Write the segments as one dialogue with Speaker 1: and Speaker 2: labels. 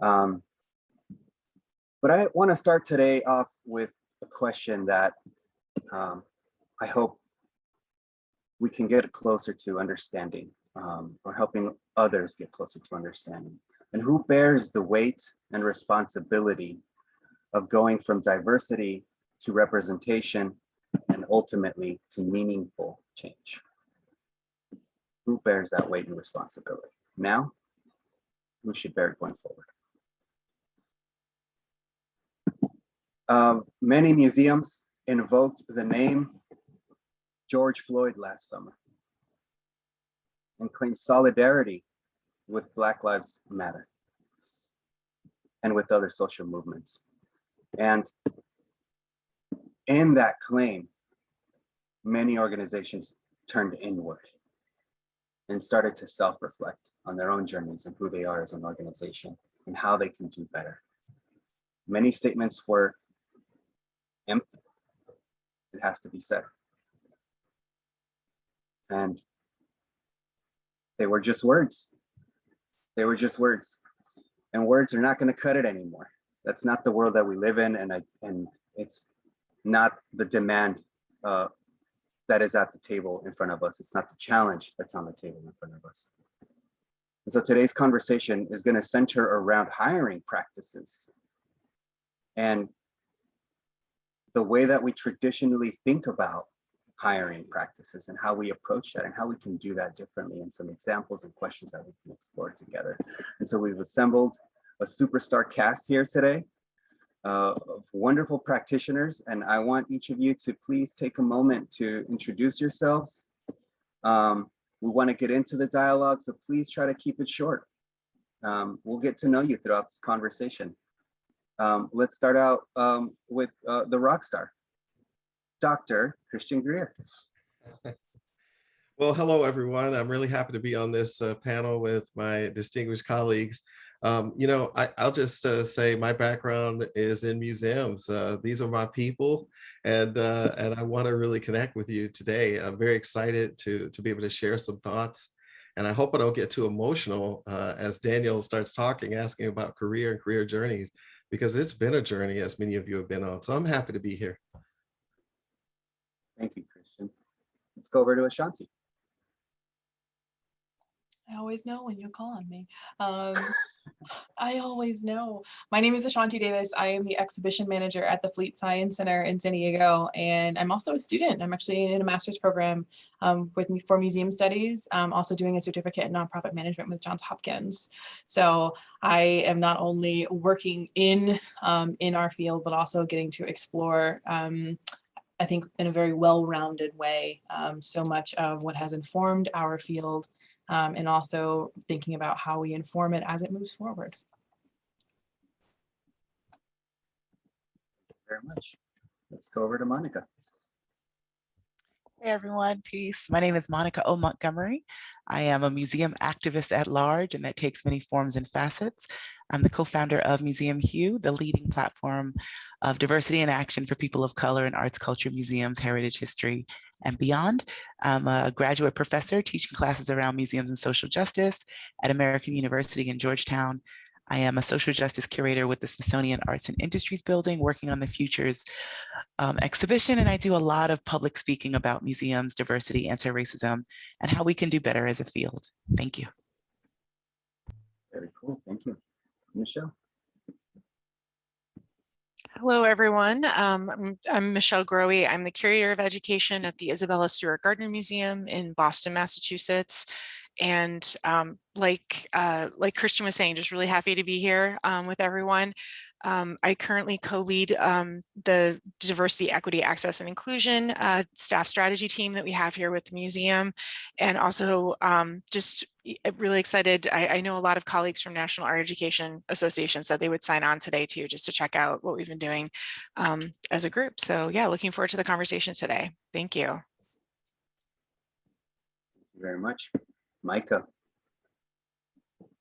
Speaker 1: Um, but I want to start today off with a question that I hope we can get closer to understanding, or helping others get closer to understanding. And who bears the weight and responsibility of going from diversity to representation and ultimately to meaningful change? Who bears that weight and responsibility? Now, who should bear it going forward? Many museums invoked the name George Floyd last summer and claimed solidarity with Black Lives Matter and with other social movements. And in that claim, many organizations turned inward and started to self-reflect on their own journeys and who they are as an organization and how they can do better. Many statements were empty, it has to be said. And they were just words. They were just words. And words are not going to cut it anymore. That's not the world that we live in, and it's not the demand that is at the table in front of us. It's not the challenge that's on the table in front of us. And so today's conversation is going to center around hiring practices and the way that we traditionally think about hiring practices and how we approach that and how we can do that differently, and some examples and questions that we can explore together. And so we've assembled a superstar cast here today of wonderful practitioners, and I want each of you to please take a moment to introduce yourselves. We want to get into the dialogue, so please try to keep it short. We'll get to know you throughout this conversation. Let's start out with the rock star, Dr. Christian Greer.
Speaker 2: Well, hello, everyone. I'm really happy to be on this panel with my distinguished colleagues. I'll just say my background is in museums. These are my people, and I want to really connect with you today. I'm very excited to be able to share some thoughts, and I hope I don't get too emotional as Daniel starts talking, asking about career and career journeys, because it's been a journey, as many of you have been on. So I'm happy to be here.
Speaker 1: Thank you, Christian. Let's go over to Ashanti.
Speaker 3: I always know when you call on me. I always know. My name is Ashanti Davis. I am the exhibition manager at the Fleet Science Center in San Diego, and I'm also a student. I'm actually in a master's program for museum studies, also doing a certificate in nonprofit management with Johns Hopkins. So I am not only working in our field, but also getting to explore I think in a very well-rounded way, so much of what has informed our field, and also thinking about how we inform it as it moves forward.
Speaker 1: Thank you very much. Let's go over to Monica.
Speaker 4: Hey everyone, peace. My name is Monica O. Montgomery. I am a museum activist at large, and that takes many forms and facets. I'm the co-founder of Museum Hue, the leading platform of diversity and action for people of color in arts, culture, museums, heritage, history, and beyond. I'm a graduate professor teaching classes around museums and social justice at American University in Georgetown. I am a social justice curator with the Smithsonian Arts and Industries Building, working on the Futures exhibition, and I do a lot of public speaking about museums, diversity, anti-racism, and how we can do better as a field. Thank you.
Speaker 1: Very cool, thank you. Michelle.
Speaker 5: Hello, everyone. I'm Michelle Groey. I'm the curator of education at the Isabella Stewart Gardner Museum in Boston, Massachusetts. And like Christian was saying, just really happy to be here with everyone. I currently co-lead the Diversity, Equity, Access, and Inclusion staff strategy team that we have here with the museum. And also just really excited. I know a lot of colleagues from National Art Education Association said they would sign on today too, just to check out what we've been doing as a group. So yeah, looking forward to the conversation today. Thank you.
Speaker 1: Thank you very much. Micah.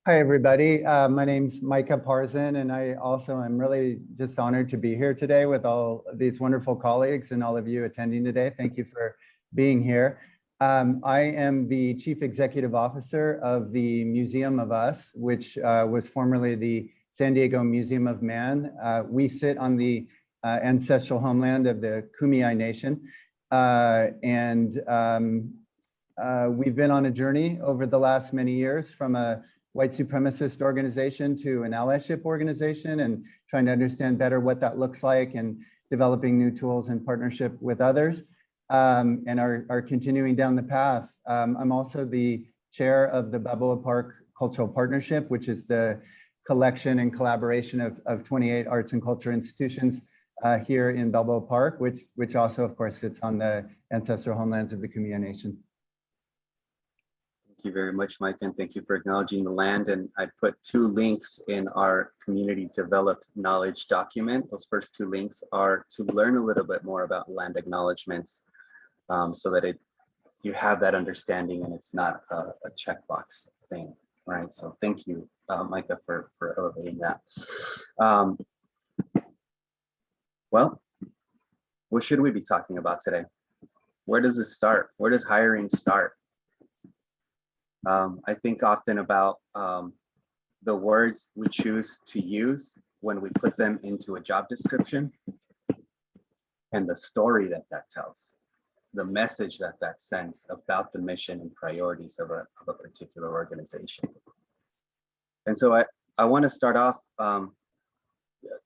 Speaker 6: Hi, everybody. My name's Micah Parzan, and I also am really just honored to be here today with all these wonderful colleagues and all of you attending today. Thank you for being here. I am the Chief Executive Officer of the Museum of Us, which was formerly the San Diego Museum of Man. We sit on the ancestral homeland of the Kumeyaay Nation. We've been on a journey over the last many years from a white supremacist organization to an allyship organization, and trying to understand better what that looks like, and developing new tools in partnership with others, and are continuing down the path. I'm also the chair of the Balboa Park Cultural Partnership, which is the collection and collaboration of 28 arts and culture institutions here in Balboa Park, which also, of course, sits on the ancestral homelands of the Kumeyaay Nation.
Speaker 1: Thank you very much, Mike, and thank you for acknowledging the land. And I put 2 links in our community developed knowledge document. Those first 2 links are to learn a little bit more about land acknowledgements, so that you have that understanding and it's not a checkbox thing, right? So thank you, Micah, for elevating that. Well, what should we be talking about today? Where does this start? Where does hiring start? I think often about the words we choose to use when we put them into a job description, and the story that tells, the message that sends about the mission and priorities of a particular organization. And so I want to start off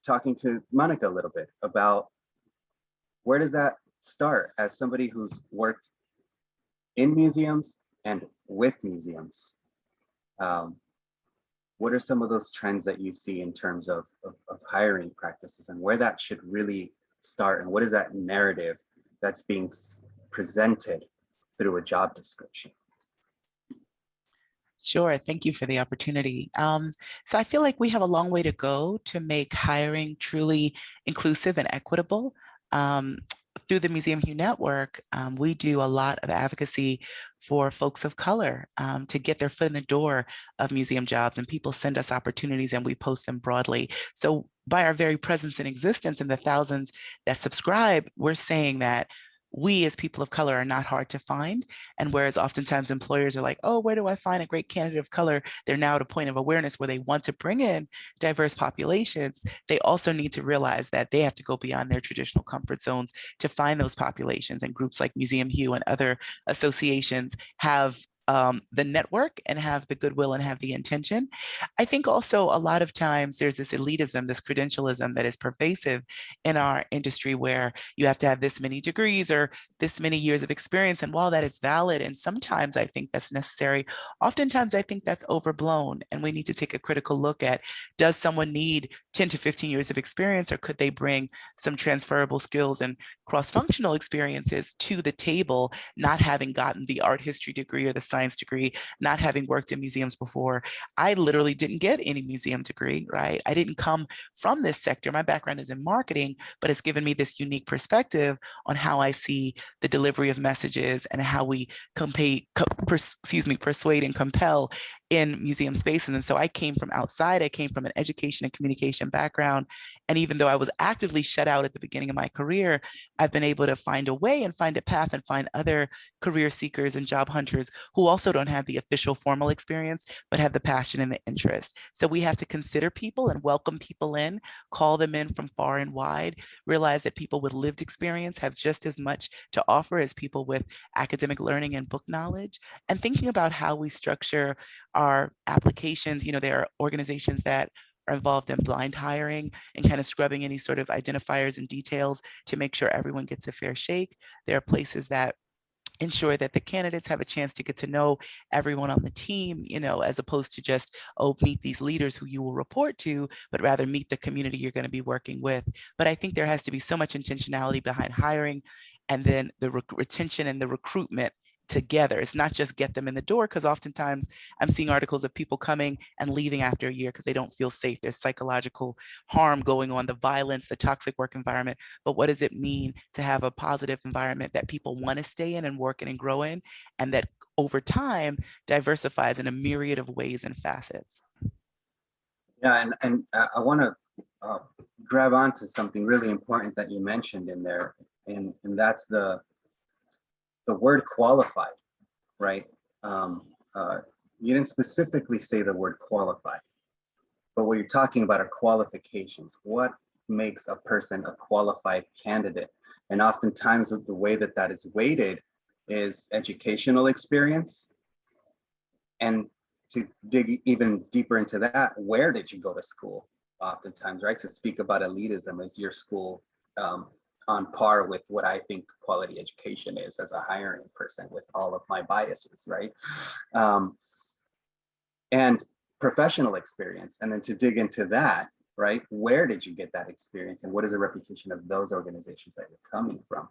Speaker 1: talking to Monica a little bit about where does that start as somebody who's worked in museums and with museums. What are some of those trends that you see in terms of hiring practices, and where that should really start, and what is that narrative that's being presented through a job description?
Speaker 4: Sure, thank you for the opportunity. So I feel like we have a long way to go to make hiring truly inclusive and equitable. Through the Museum Hue Network, we do a lot of advocacy for folks of color to get their foot in the door of museum jobs, and people send us opportunities and we post them broadly. So by our very presence and existence and the thousands that subscribe, we're saying that we as people of color are not hard to find. And whereas oftentimes employers are like, oh, where do I find a great candidate of color? They're now at a point of awareness where they want to bring in diverse populations. They also need to realize that they have to go beyond their traditional comfort zones to find those populations. And groups like Museum Hue and other associations have the network and have the goodwill and have the intention. I think also a lot of times there's this elitism, this credentialism that is pervasive in our industry, where you have to have this many degrees or this many years of experience. And while that is valid, and sometimes I think that's necessary, oftentimes I think that's overblown. And we need to take a critical look at, does someone need 10 to 15 years of experience, or could they bring some transferable skills and cross-functional experiences to the table, not having gotten the art history degree or the science degree, not having worked in museums before? I literally didn't get any museum degree, right? I didn't come from this sector. My background is in marketing, but it's given me this unique perspective on how I see the delivery of messages and how we persuade and compel in museum spaces. And so I came from outside. I came from an education and communication background. And even though I was actively shut out at the beginning of my career, I've been able to find a way and find a path and find other career seekers and job hunters who also don't have the official formal experience, but have the passion and the interest. So we have to consider people and welcome people in, call them in from far and wide, realize that people with lived experience have just as much to offer as people with academic learning and book knowledge. And thinking about how we structure our applications, there are organizations that are involved in blind hiring and kind of scrubbing any sort of identifiers and details to make sure everyone gets a fair shake. There are places that ensure that the candidates have a chance to get to know everyone on the team, as opposed to just, meet these leaders who you will report to, but rather meet the community you're going to be working with. But I think there has to be so much intentionality behind hiring, and then the retention and the recruitment together. It's not just get them in the door, because oftentimes I'm seeing articles of people coming and leaving after a year because they don't feel safe. There's psychological harm going on, the violence, the toxic work environment. But what does it mean to have a positive environment that people want to stay in and work in and grow in, and that over time diversifies in a myriad of ways and facets?
Speaker 1: Yeah, and I want to grab onto something really important that you mentioned in there, and that's the word qualified, right? You didn't specifically say the word qualified, But what you're talking about are qualifications. What makes a person a qualified candidate? And oftentimes the way that that is weighted is educational experience. And to dig even deeper into that, where did you go to school? Oftentimes, right? To speak about elitism, is your school on par with what I think quality education is as a hiring person with all of my biases, right? And professional experience. And then to dig into that, right? Where did you get that experience? And what is the reputation of those organizations that you're coming from?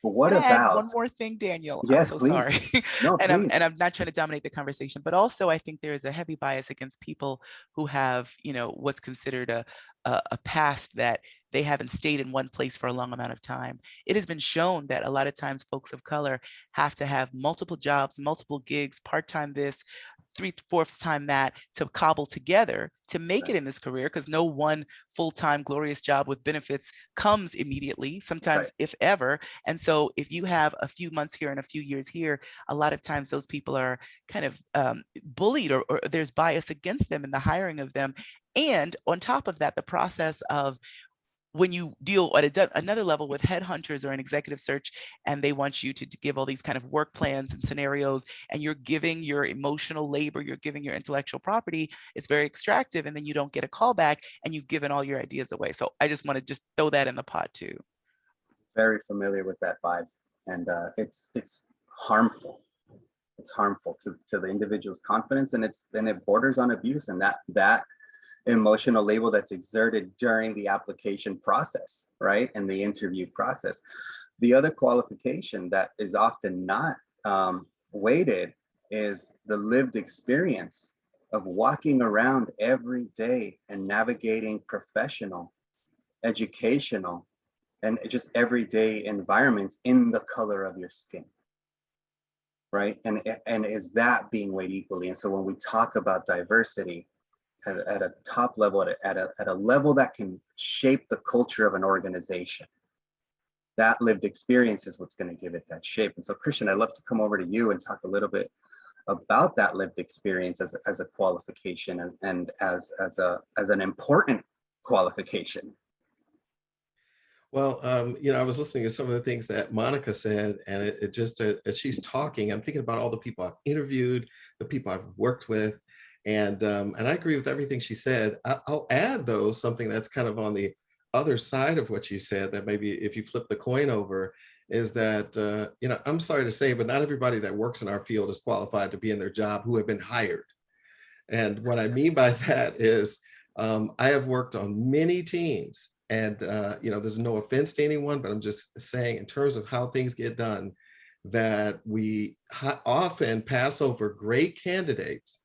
Speaker 1: But what
Speaker 4: Can I add
Speaker 1: about,
Speaker 4: one more thing, Daniel?
Speaker 1: yes,
Speaker 4: I'm so
Speaker 1: please.
Speaker 4: sorry.
Speaker 1: No,
Speaker 4: and
Speaker 1: please.
Speaker 4: I'm not trying to dominate the conversation, but also I think there is a heavy bias against people who have, what's considered a past that they haven't stayed in one place for a long amount of time. It has been shown that a lot of times folks of color have to have multiple jobs, multiple gigs, part-time this, 3/4 time that to cobble together to make it in this career, because no one full-time glorious job with benefits comes immediately, sometimes if ever. And so if you have a few months here and a few years here, a lot of times those people are kind of bullied or there's bias against them in the hiring of them. And on top of that, the process of when you deal at another level with headhunters or an executive search, and they want you to give all these kind of work plans and scenarios, and you're giving your emotional labor, you're giving your intellectual property, it's very extractive, and then you don't get a call back, and you've given all your ideas away. So I just want to just throw that in the pot too.
Speaker 1: Very familiar with that vibe, and it's harmful. It's harmful to the individual's confidence, and it borders on abuse, and that emotional label that's exerted during the application process, right? And the interview process. The other qualification that is often not weighted is the lived experience of walking around every day and navigating professional, educational, and just everyday environments in the color of your skin, right? And is that being weighed equally? And so when we talk about diversity, at a top level, at a level that can shape the culture of an organization, that lived experience is what's going to give it that shape. And so, Christian, I'd love to come over to you and talk a little bit about that lived experience as a qualification and as an important qualification.
Speaker 2: Well, I was listening to some of the things that Monica said, and it just, as she's talking, I'm thinking about all the people I've interviewed, the people I've worked with, and I agree with everything she said. I'll add, though, something that's kind of on the other side of what she said, that maybe if you flip the coin over, is that, I'm sorry to say, but not everybody that works in our field is qualified to be in their job who have been hired. And what I mean by that is I have worked on many teams, and there's no offense to anyone, but I'm just saying in terms of how things get done, that we often pass over great candidates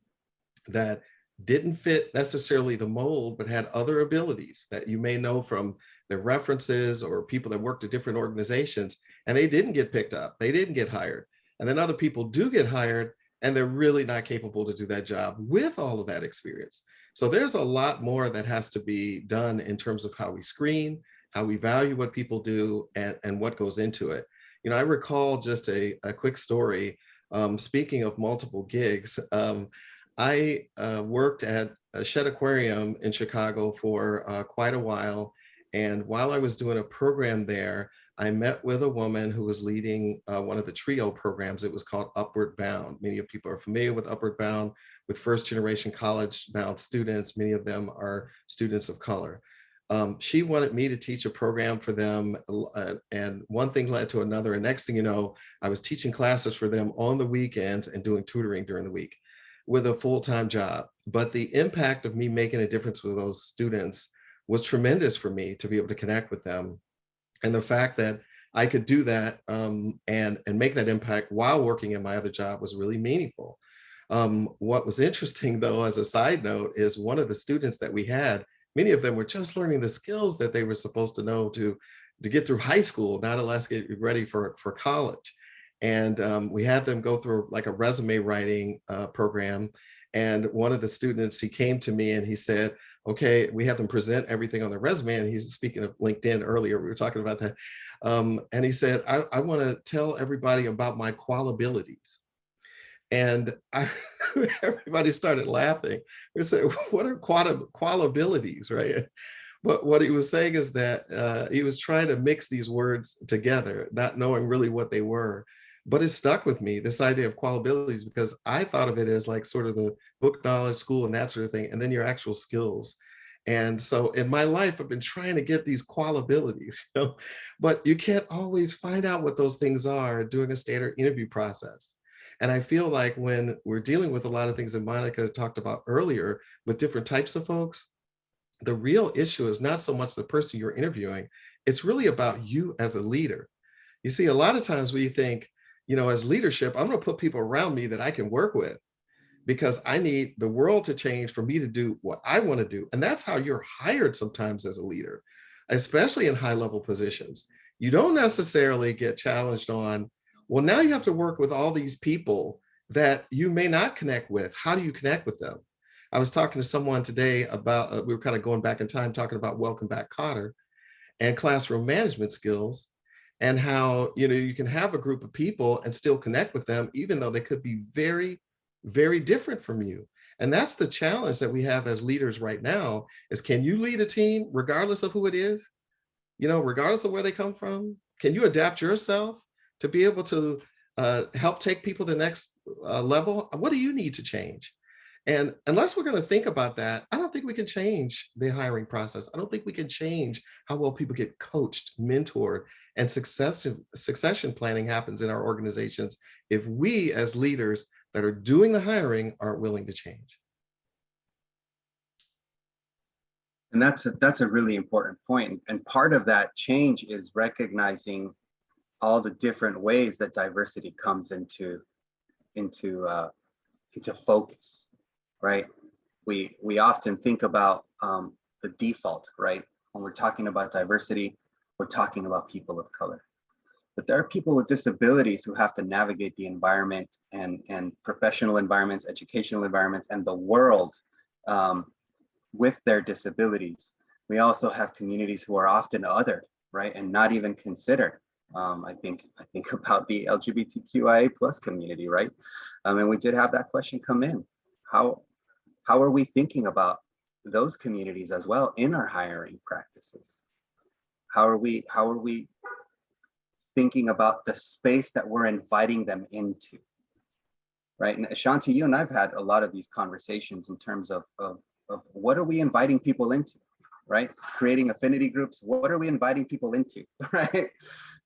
Speaker 2: that didn't fit necessarily the mold, but had other abilities that you may know from their references or people that worked at different organizations, and they didn't get picked up, they didn't get hired. And then other people do get hired, and they're really not capable to do that job with all of that experience. So there's a lot more that has to be done in terms of how we screen, how we value what people do, and what goes into it. I recall just a quick story. Speaking of multiple gigs, I worked at a Shed Aquarium in Chicago for quite a while. And while I was doing a program there, I met with a woman who was leading one of the TRIO programs. It was called Upward Bound. Many people are familiar with Upward Bound, with first generation college bound students. Many of them are students of color. She wanted me to teach a program for them, and one thing led to another. And next thing you know, I was teaching classes for them on the weekends and doing tutoring during the week with a full-time job. But the impact of me making a difference with those students was tremendous for me to be able to connect with them. And the fact that I could do that and make that impact while working in my other job was really meaningful. What was interesting, though, as a side note, is one of the students that we had, many of them were just learning the skills that they were supposed to know to get through high school, not unless get ready for college. And we had them go through like a resume writing program. And one of the students, he came to me and he said, okay, we had them present everything on their resume. And he's speaking of LinkedIn earlier, we were talking about that. And he said, I want to tell everybody about my qualibilities. And everybody started laughing. We said, what are qualibilities, right? But what he was saying is that he was trying to mix these words together, not knowing really what they were. But it stuck with me, this idea of qualibilities, because I thought of it as like sort of the book knowledge, school, and that sort of thing, and then your actual skills. And so in my life, I've been trying to get these qualibilities, but you can't always find out what those things are doing a standard interview process. And I feel like when we're dealing with a lot of things that Monica talked about earlier with different types of folks, the real issue is not so much the person you're interviewing, it's really about you as a leader. You see, a lot of times we think, as leadership, I'm going to put people around me that I can work with because I need the world to change for me to do what I want to do. And that's how you're hired sometimes as a leader, especially in high level positions. You don't necessarily get challenged on, well, now you have to work with all these people that you may not connect with. How do you connect with them? I was talking to someone today about, we were kind of going back in time, talking about Welcome Back, Kotter and classroom management skills, and how, you can have a group of people and still connect with them, even though they could be very, very different from you. And that's the challenge that we have as leaders right now is, can you lead a team regardless of who it is? Regardless of where they come from? Can you adapt yourself to be able to help take people to the next level? What do you need to change? And unless we're going to think about that, I don't think we can change the hiring process. I don't think we can change how well people get coached, mentored, and succession planning happens in our organizations if we as leaders that are doing the hiring aren't willing to change.
Speaker 1: And that's a really important point. And part of that change is recognizing all the different ways that diversity comes into focus, right? We often think about the default, right? When we're talking about diversity, we're talking about people of color. But there are people with disabilities who have to navigate the environment and professional environments, educational environments, and the world with their disabilities. We also have communities who are often othered, right, and not even considered. I think about the LGBTQIA plus community, right? And we did have that question come in. How are we thinking about those communities as well in our hiring practices? How are we thinking about the space that we're inviting them into, right? And Ashanti, you and I've had a lot of these conversations in terms of what are we inviting people into, right? Creating affinity groups, what are we inviting people into, right?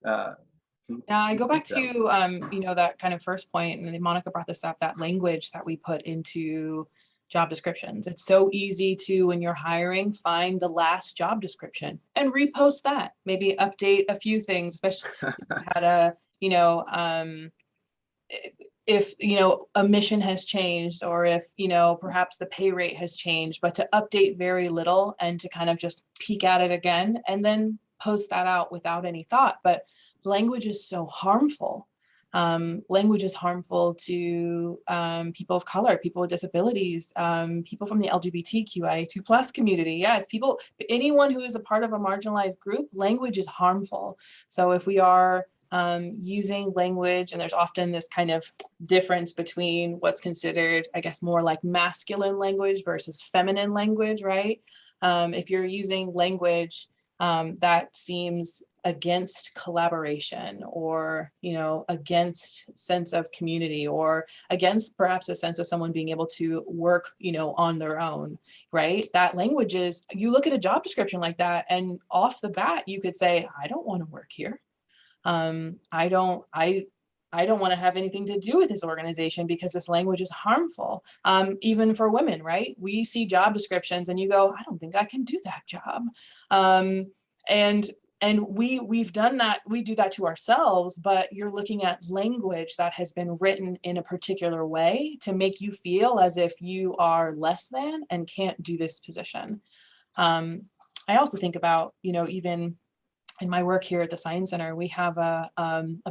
Speaker 3: Yeah, I go back to that kind of first point, and Monica brought this up, that language that we put into job descriptions. It's so easy to, when you're hiring, find the last job description and repost that, maybe update a few things, especially if you had if a mission has changed, or if perhaps the pay rate has changed, but to update very little and to kind of just peek at it again and then post that out without any thought. But language is so harmful. Language is harmful to people of color, people with disabilities, people from the LGBTQIA2+ community. Yes, anyone who is a part of a marginalized group, language is harmful. So if we are using language, and there's often this kind of difference between what's considered, I guess, more like masculine language versus feminine language, right? If you're using language that seems against collaboration, or against sense of community, or against perhaps a sense of someone being able to work on their own, right? That language is, you look at a job description like that, and off the bat you could say, I don't want to work here. I don't want to have anything to do with this organization because this language is harmful. Even for women, right? We see job descriptions and you go, I don't think I can do that job. And we've done that. We do that to ourselves, but you're looking at language that has been written in a particular way to make you feel as if you are less than and can't do this position. I also think about, even in my work here at the Science Center, we have a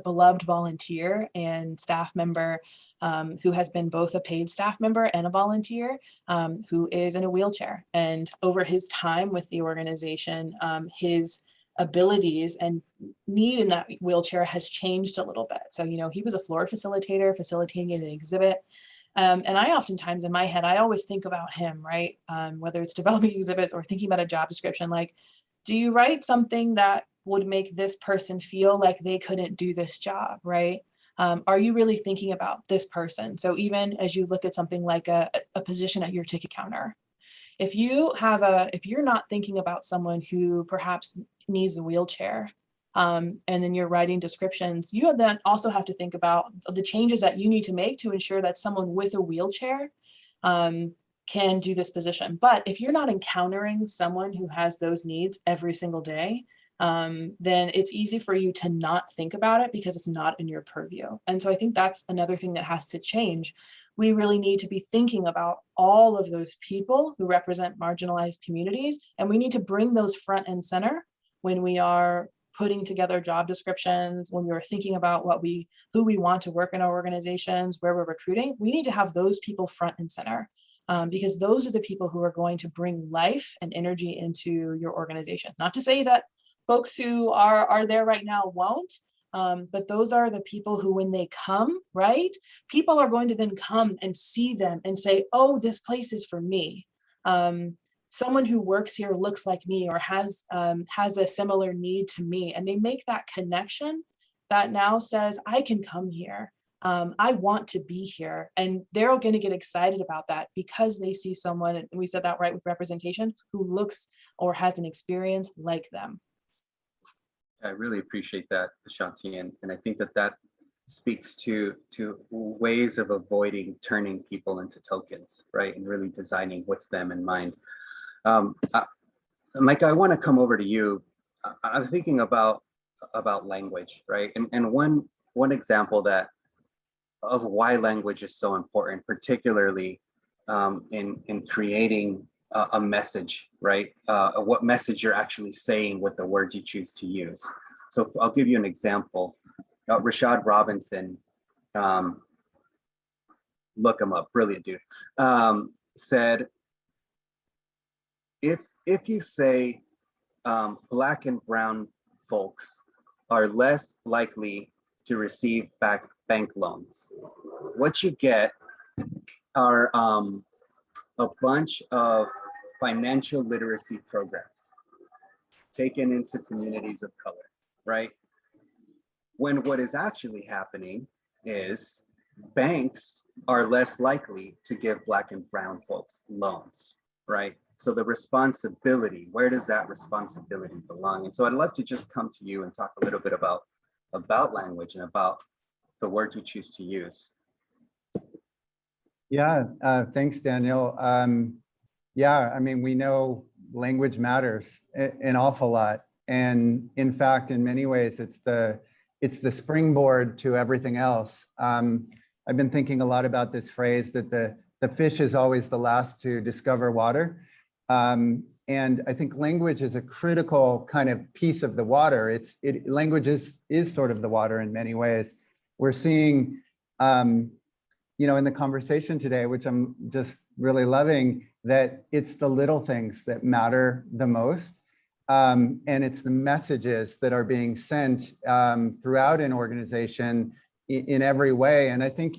Speaker 3: beloved volunteer and staff member who has been both a paid staff member and a volunteer, who is in a wheelchair. And over his time with the organization, his abilities and need in that wheelchair has changed a little bit. So, you know, he was a floor facilitator, facilitating an exhibit. And I oftentimes in my head, I always think about him, right? Whether it's developing exhibits or thinking about a job description, like, do you write something that would make this person feel like they couldn't do this job, right? Are you really thinking about this person? So even as you look at something like a position at your ticket counter, if you're not thinking about someone who perhaps needs a wheelchair, and then you're writing descriptions, you then also have to think about the changes that you need to make to ensure that someone with a wheelchair can do this position. But if you're not encountering someone who has those needs every single day, then it's easy for you to not think about it because it's not in your purview. And so I think that's another thing that has to change. We really need to be thinking about all of those people who represent marginalized communities, and we need to bring those front and center when we are putting together job descriptions, when we're thinking about who we want to work in our organizations, where we're recruiting. We need to have those people front and center. Because those are the people who are going to bring life and energy into your organization. Not to say that folks who are there right now won't, but those are the people who, when they come, right, people are going to then come and see them and say, oh, this place is for me. Someone who works here looks like me or has a similar need to me. And they make that connection that now says, I can come here. I want to be here. And they're going to get excited about that because they see someone, and we said that right with representation, who looks or has an experience like them.
Speaker 1: I really appreciate that, Ashanti, and I think that speaks to ways of avoiding turning people into tokens, right? And really designing with them in mind. Micah, I want to come over to you. I'm thinking about language, right? And one example of why language is so important, particularly in creating a message, right? What message you're actually saying with the words you choose to use. So I'll give you an example. Rashad Robinson, look him up, brilliant dude, said, if you say Black and brown folks are less likely to receive bank loans, what you get are a bunch of financial literacy programs taken into communities of color, right? When what is actually happening is banks are less likely to give Black and brown folks loans, right? So the responsibility, where does that responsibility belong? And so I'd love to just come to you and talk a little bit about language and about the words we choose to use.
Speaker 6: Yeah, thanks, Daniel. Yeah, I mean, we know language matters an awful lot. And in fact, in many ways, it's the springboard to everything else. I've been thinking a lot about this phrase that the fish is always the last to discover water. And I think language is a critical kind of piece of the water. Language is sort of the water in many ways. We're seeing, you know, in the conversation today, which I'm just really loving, that it's the little things that matter the most. And it's the messages that are being sent throughout an organization in every way. And I think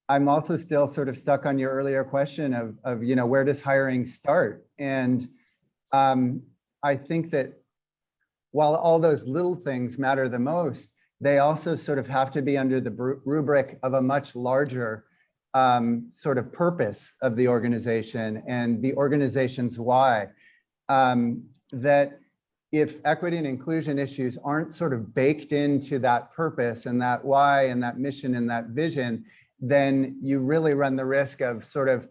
Speaker 6: I'm also still sort of stuck on your earlier question of you know, where does hiring start? And I think that while all those little things matter the most, they also sort of have to be under the rubric of a much larger sort of purpose of the organization and the organization's why. That if equity and inclusion issues aren't sort of baked into that purpose and that why and that mission and that vision, then you really run the risk of sort of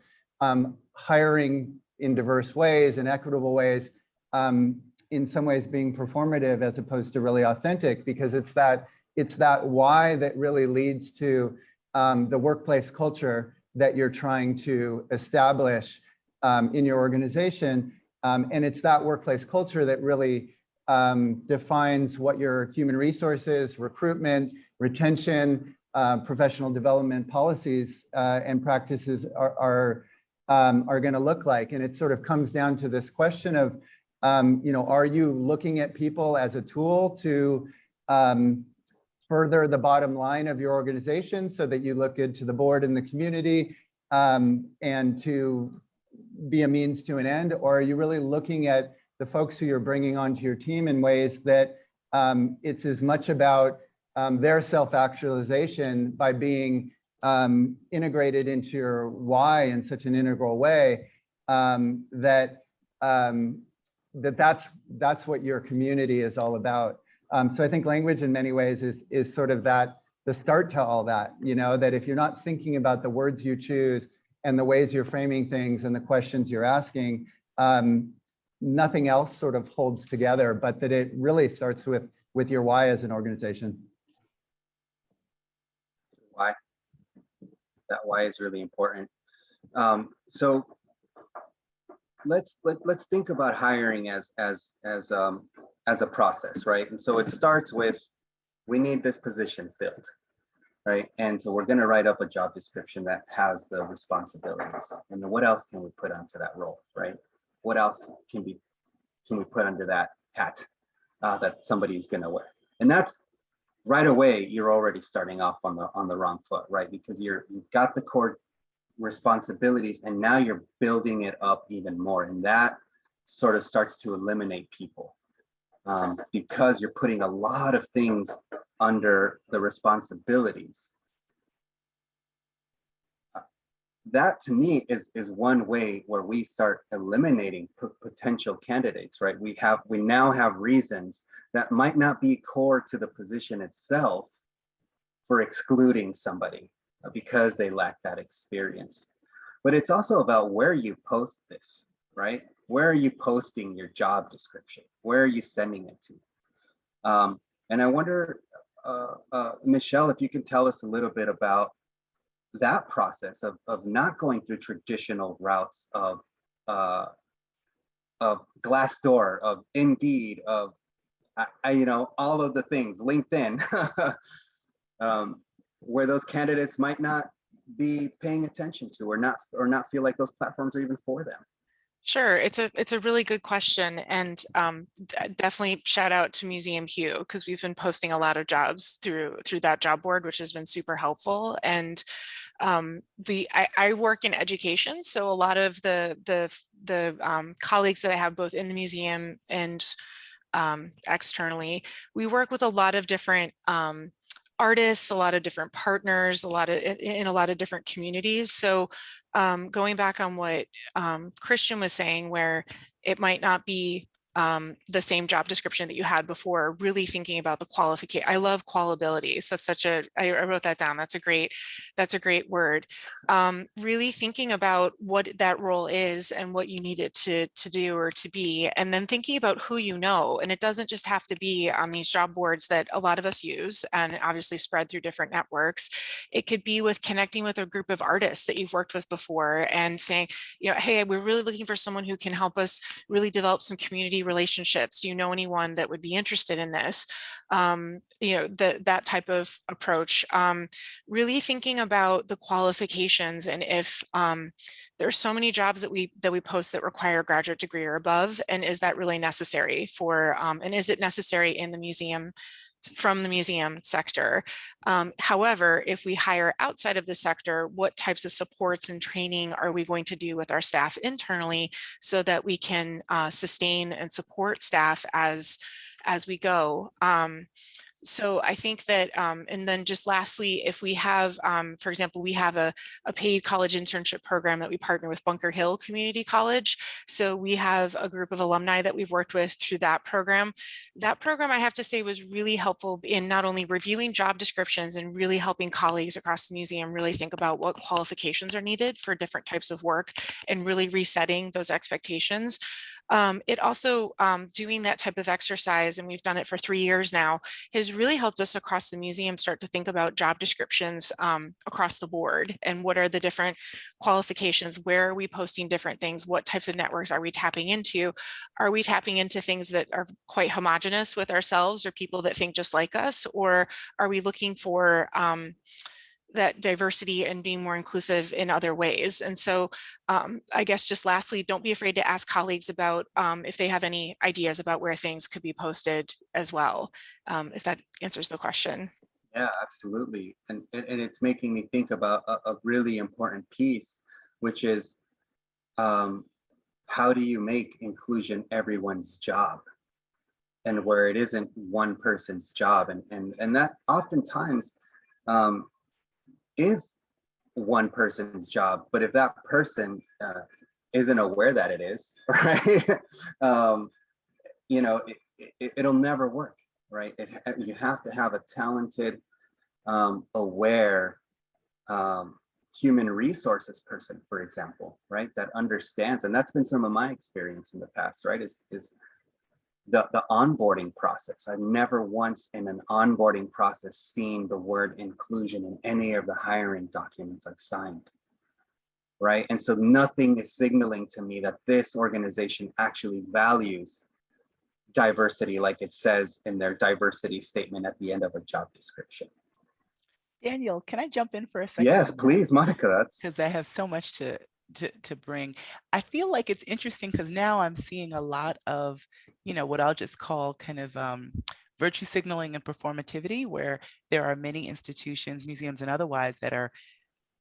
Speaker 6: hiring in diverse ways and equitable ways, in some ways being performative as opposed to really authentic, because it's that why that really leads to the workplace culture that you're trying to establish in your organization. And it's that workplace culture that really defines what your human resources, recruitment, retention, professional development policies and practices are going to look like. And it sort of comes down to this question of Are you looking at people as a tool to further the bottom line of your organization so that you look good to the board and the community, and to be a means to an end? Or are you really looking at the folks who you're bringing onto your team in ways that it's as much about their self-actualization by being integrated into your why in such an integral way, that's what your community is all about. So I think language in many ways is sort of the start to all that, that if you're not thinking about the words you choose and the ways you're framing things and the questions you're asking, nothing else sort of holds together, but that it really starts with your why as an organization.
Speaker 1: Why? That why is really important. So let's think about hiring as a process, right? And so it starts with, we need this position filled, right? And so we're going to write up a job description that has the responsibilities. And then what else can we put onto that role, right? What else can we put under that hat that somebody's going to wear? And that's right away, you're already starting off on the wrong foot, right? Because you've got the core responsibilities and now you're building it up even more. And that sort of starts to eliminate people because you're putting a lot of things under the responsibilities. That to me is one way where we start eliminating potential candidates, right? We now have reasons that might not be core to the position itself for excluding somebody because they lack that experience. But it's also about where you post this, right? Where are you posting your job description? Where are you sending it to? And I wonder, Michelle, if you can tell us a little bit about that process of not going through traditional routes of Glassdoor, of Indeed, of all of the things, LinkedIn, where those candidates might not be paying attention to or not feel like those platforms are even for them.
Speaker 5: Sure, it's a really good question, and definitely shout out to Museum Hue, because we've been posting a lot of jobs through that job board, which has been super helpful. And I work in education, so a lot of the colleagues that I have both in the museum and externally, we work with a lot of different artists, a lot of different partners, in a lot of different communities. So going back on what Christian was saying, where it might not be the same job description that you had before, really thinking about the qualification. I love qualibilities. That's I wrote that down. That's a great word. Really thinking about what that role is and what you need it to do or to be, and then thinking about who you know. And it doesn't just have to be on these job boards that a lot of us use and obviously spread through different networks. It could be with connecting with a group of artists that you've worked with before and saying, hey, we're really looking for someone who can help us really develop some community relationships. Do you know anyone that would be interested in this? That type of approach. Really thinking about the qualifications, and if there's so many jobs that we post that require a graduate degree or above, and is that really necessary for, and is it necessary in the museum, from the museum sector? However, if we hire outside of the sector, what types of supports and training are we going to do with our staff internally so that we can sustain and support staff as we go? So I think that, and then just lastly, if we have, for example, we have a paid college internship program that we partner with Bunker Hill Community College. So we have a group of alumni that we've worked with through that program. That program, I have to say, was really helpful in not only reviewing job descriptions and really helping colleagues across the museum really think about what qualifications are needed for different types of work and really resetting those expectations. It also, doing that type of exercise, and we've done it for 3 years now, has really helped us across the museum start to think about job descriptions across the board, and what are the different qualifications, where are we posting different things, what types of networks are we tapping into? Are we tapping into things that are quite homogenous with ourselves or people that think just like us, or are we looking for that diversity and being more inclusive in other ways. And so I guess just lastly, don't be afraid to ask colleagues about if they have any ideas about where things could be posted as well, if that answers the question.
Speaker 1: Yeah, absolutely. And it's making me think about a really important piece, which is how do you make inclusion everyone's job? And where it isn't one person's job. And that oftentimes is one person's job. But if that person isn't aware that it is, right, you know, it'll never work, right? You have to have a talented, aware human resources person, for example, right, that understands. And that's been some of my experience in the past, right, is the onboarding process. I've never once in an onboarding process seen the word inclusion in any of the hiring documents I've signed, right? And so nothing is signaling to me that this organization actually values diversity like it says in their diversity statement at the end of a job description.
Speaker 4: Daniel, can I jump in for a second?
Speaker 1: Yes, please, Monica.
Speaker 4: Because I have so much to bring. I feel like it's interesting because now I'm seeing a lot of, you know, what I'll just call kind of virtue signaling and performativity, where there are many institutions, museums and otherwise, that are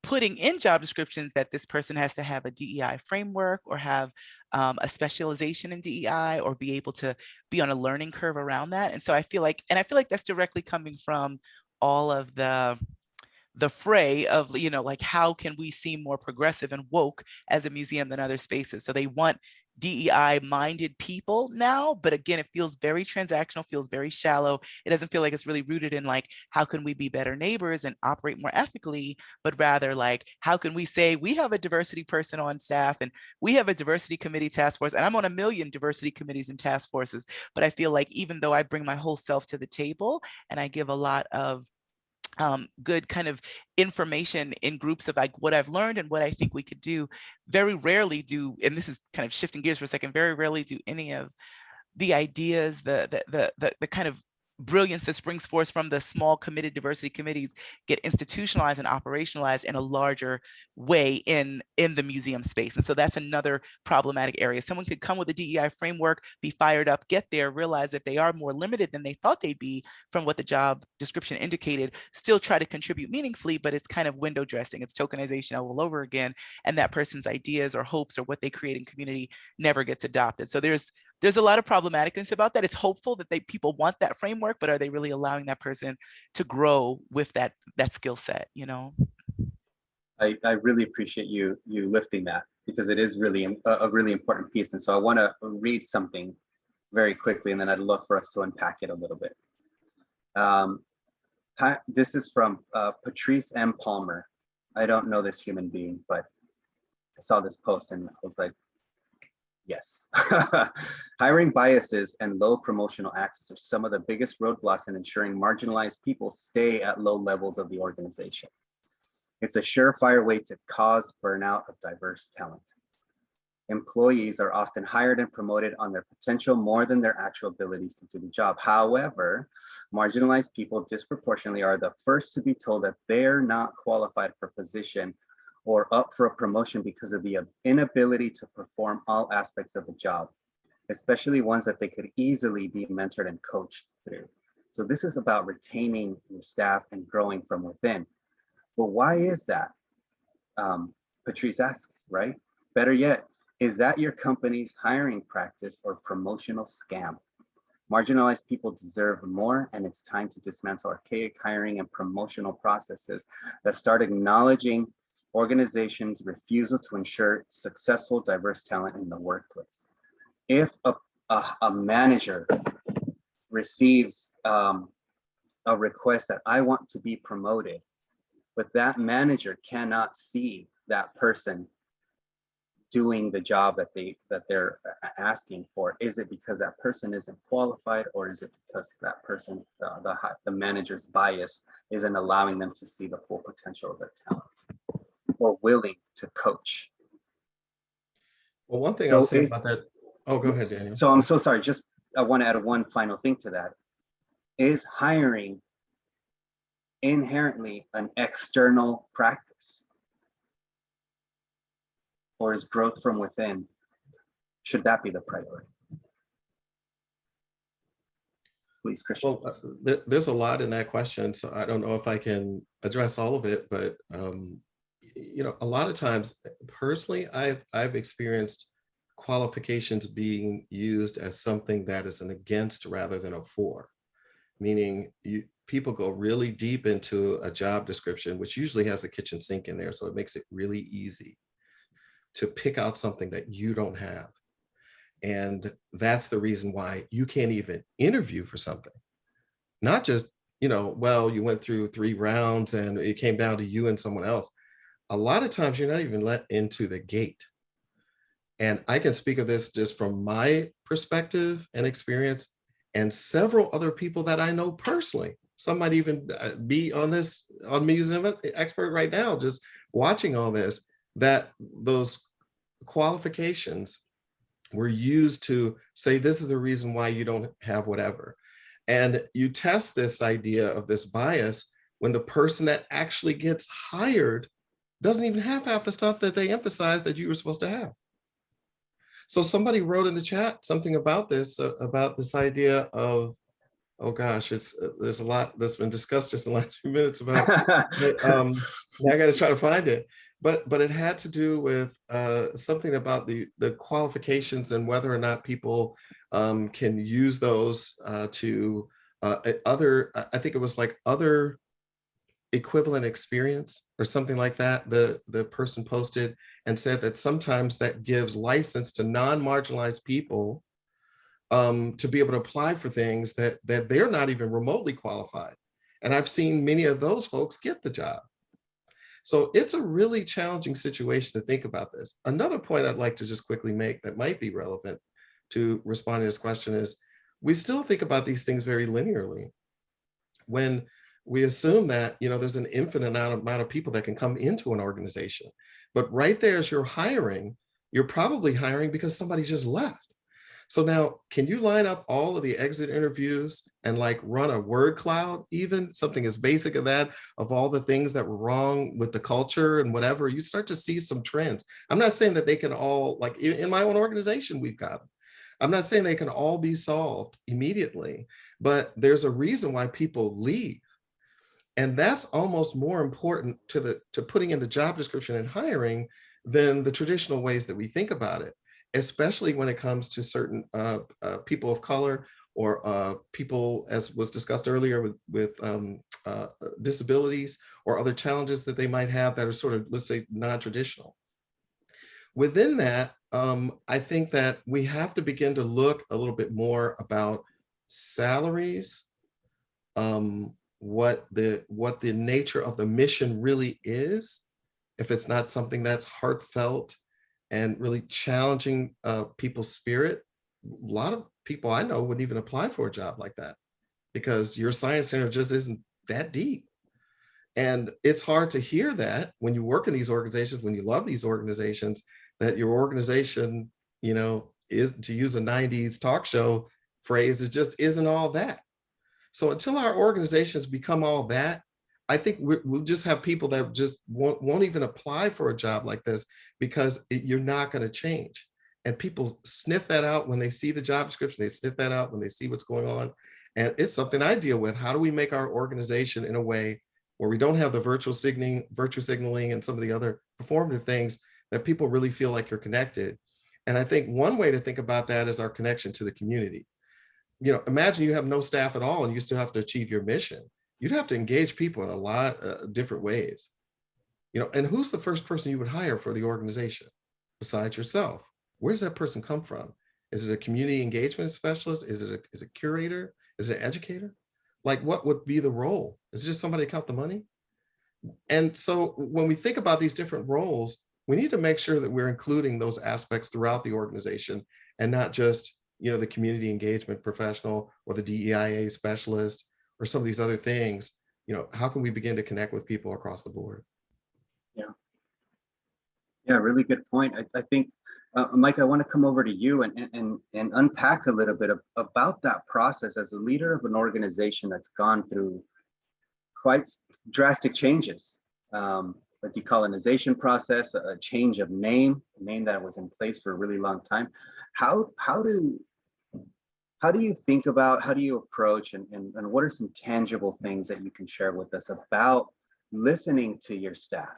Speaker 4: putting in job descriptions that this person has to have a DEI framework or have a specialization in DEI or be able to be on a learning curve around that. And so I feel like that's directly coming from all of the fray of, you know, like, how can we seem more progressive and woke as a museum than other spaces? So they want DEI minded people now, but again, it feels very transactional, feels very shallow. It doesn't feel like it's really rooted in like, how can we be better neighbors and operate more ethically, but rather like, how can we say we have a diversity person on staff and we have a diversity committee task force, and I'm on a million diversity committees and task forces. But I feel like even though I bring my whole self to the table and I give a lot of good kind of information in groups of like what I've learned and what I think we could do, very rarely do, and this is kind of shifting gears for a second, very rarely do any of the ideas, the kind of brilliance that springs forth from the small committed diversity committees get institutionalized and operationalized in a larger way in the museum space. And so that's another problematic area. Someone could come with a DEI framework, be fired up, get there, realize that they are more limited than they thought they'd be from what the job description indicated, still try to contribute meaningfully, but it's kind of window dressing. It's tokenization all over again. And that person's ideas or hopes or what they create in community never gets adopted. So there's a lot of problematicness about that. It's hopeful that people want that framework, but are they really allowing that person to grow with that skill set, you know?
Speaker 1: I really appreciate you lifting that, because it is really a really important piece. And so I want to read something very quickly, and then I'd love for us to unpack it a little bit. This is from Patrice M. Palmer. I don't know this human being, but I saw this post and I was like, yes. Hiring biases and low promotional access are some of the biggest roadblocks in ensuring marginalized people stay at low levels of the organization. It's a surefire way to cause burnout of diverse talent. Employees are often hired and promoted on their potential more than their actual abilities to do the job. However, marginalized people disproportionately are the first to be told that they're not qualified for a position or up for a promotion because of the inability to perform all aspects of the job, especially ones that they could easily be mentored and coached through. So this is about retaining your staff and growing from within. But why is that? Patrice asks, right? Better yet, is that your company's hiring practice or promotional scam? Marginalized people deserve more, and it's time to dismantle archaic hiring and promotional processes that start acknowledging organizations' refusal to ensure successful diverse talent in the workplace. If a manager receives a request that I want to be promoted, but that manager cannot see that person doing the job that they're asking for, is it because that person isn't qualified, or is it because that person, the manager's bias isn't allowing them to see the full potential of their talent or willing to coach?
Speaker 2: Well, one thing I'll say about that. Oh, go ahead, Daniel.
Speaker 1: So I'm so sorry. Just I want to add one final thing to that. Is hiring inherently an external practice? Or is growth from within? Should that be the priority? Please, Christian.
Speaker 2: Well, there's a lot in that question, so I don't know if I can address all of it, but you know, a lot of times, personally, I've experienced qualifications being used as something that is an against rather than a for, meaning people go really deep into a job description, which usually has a kitchen sink in there, so it makes it really easy to pick out something that you don't have. And that's the reason why you can't even interview for something. Not just, you know, well, you went through 3 rounds and it came down to you and someone else. A lot of times you're not even let into the gate. And I can speak of this just from my perspective and experience, and several other people that I know personally. Some might even be on Museum Expert right now, just watching all this, that those qualifications were used to say, this is the reason why you don't have whatever. And you test this idea of this bias when the person that actually gets hired doesn't even have half the stuff that they emphasize that you were supposed to have. So somebody wrote in the chat something about this idea of, oh gosh, there's a lot that's been discussed just in the last few minutes about, but, I got to try to find it. But it had to do with something about the qualifications and whether or not people can use those to other, I think it was like other equivalent experience or something like that. The person posted and said that sometimes that gives license to non-marginalized people to be able to apply for things that they're not even remotely qualified. And I've seen many of those folks get the job. So it's a really challenging situation to think about this. Another point I'd like to just quickly make that might be relevant to respond to this question is, we still think about these things very linearly. When we assume that, you know, there's an infinite amount of people that can come into an organization, but right there as you're hiring, you're probably hiring because somebody just left. So now, can you line up all of the exit interviews and like run a word cloud, even something as basic as that, of all the things that were wrong with the culture and whatever? You start to see some trends. I'm not saying that they can all, like in my own organization, we've got them. I'm not saying they can all be solved immediately, but there's a reason why people leave. And that's almost more important to putting in the job description and hiring than the traditional ways that we think about it, especially when it comes to certain people of color or people, as was discussed earlier, with disabilities or other challenges that they might have that are sort of, let's say, non-traditional. Within that, I think that we have to begin to look a little bit more about salaries, what the nature of the mission really is, if it's not something that's heartfelt and really challenging people's spirit. A lot of people I know wouldn't even apply for a job like that because your science center just isn't that deep. And it's hard to hear that when you work in these organizations, when you love these organizations, that your organization, you know, is, to use a 90s talk show phrase, it just isn't all that. So until our organizations become all that, I think we'll just have people that just won't even apply for a job like this because you're not going to change. And people sniff that out when they see the job description. They sniff that out when they see what's going on. And it's something I deal with. How do we make our organization in a way where we don't have the virtue signaling and some of the other performative things that people really feel like you're connected? And I think one way to think about that is our connection to the community. You know, imagine you have no staff at all and you still have to achieve your mission. You'd have to engage people in a lot of different ways. You know, and who's the first person you would hire for the organization besides yourself? Where does that person come from? Is it a community engagement specialist? Is it a curator? Is it an educator? Like, what would be the role? Is it just somebody to count the money? And so when we think about these different roles, we need to make sure that we're including those aspects throughout the organization and not just, you know, the community engagement professional or the DEIA specialist or some of these other things. You know, how can we begin to connect with people across the board?
Speaker 1: Yeah, really good point. I think, Mike, I want to come over to you and unpack a little bit about that process as a leader of an organization that's gone through quite drastic changes, a decolonization process, a change of name, a name that was in place for a really long time. How do you think about, how do you approach, and what are some tangible things that you can share with us about listening to your staff,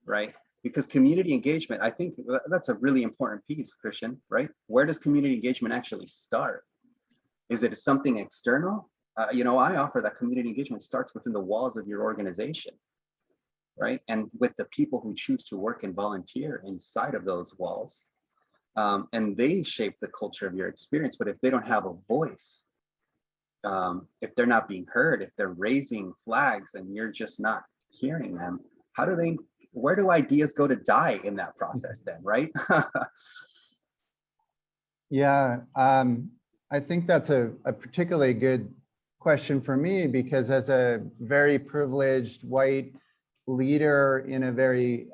Speaker 1: right? Because community engagement, I think that's a really important piece, Christian, right? Where does community engagement actually start? Is it something external? You know, I offer that community engagement starts within the walls of your organization, right? And with the people who choose to work and volunteer inside of those walls. And they shape the culture of your experience. But if they don't have a voice, if they're not being heard, if they're raising flags and you're just not hearing them, where do ideas go to die in that process then, right?
Speaker 6: Yeah, I think that's a particularly good question for me, because as a very privileged white leader in a very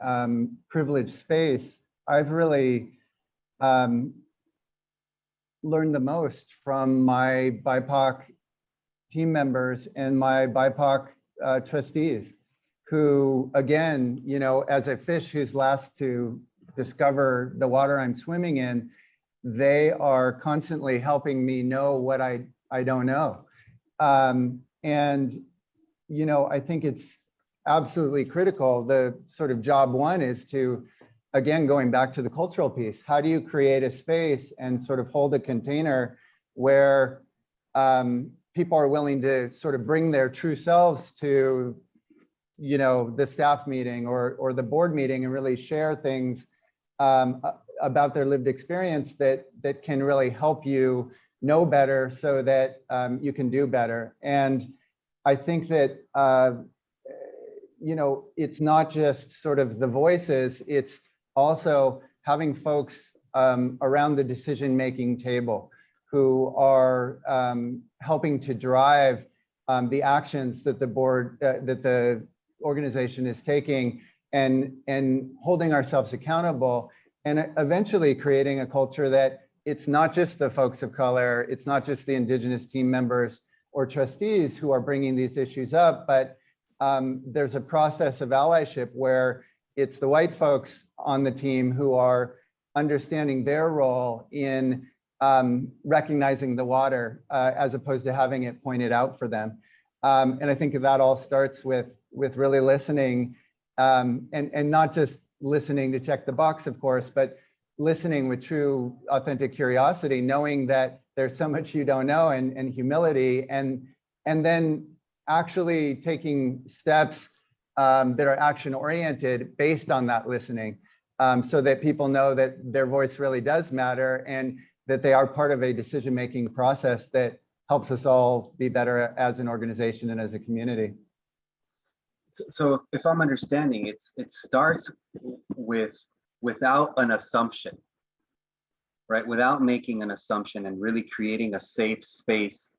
Speaker 6: privileged space, I've really learned the most from my BIPOC team members and my BIPOC trustees, who, again, you know, as a fish who's last to discover the water I'm swimming in, they are constantly helping me know what I don't know. And, you know, I think it's absolutely critical. The sort of job one is to, again, going back to the cultural piece, how do you create a space and sort of hold a container where people are willing to sort of bring their true selves to, you know, the staff meeting or the board meeting and really share things about their lived experience that can really help you know better so that you can do better. And I think that, you know, it's not just sort of the voices, it's also having folks around the decision-making table who are helping to drive the actions that the board, that the organization is taking, and holding ourselves accountable, and eventually creating a culture that it's not just the folks of color, it's not just the Indigenous team members or trustees who are bringing these issues up, but there's a process of allyship where it's the white folks on the team who are understanding their role in recognizing the water as opposed to having it pointed out for them. And I think that all starts with really listening, and not just listening to check the box, of course, but listening with true, authentic curiosity, knowing that there's so much you don't know, and humility, and then actually taking steps that are action-oriented based on that listening, so that people know that their voice really does matter and that they are part of a decision-making process that helps us all be better as an organization and as a community.
Speaker 1: So if I'm understanding, it starts without an assumption, right? Without making an assumption, and really creating a safe space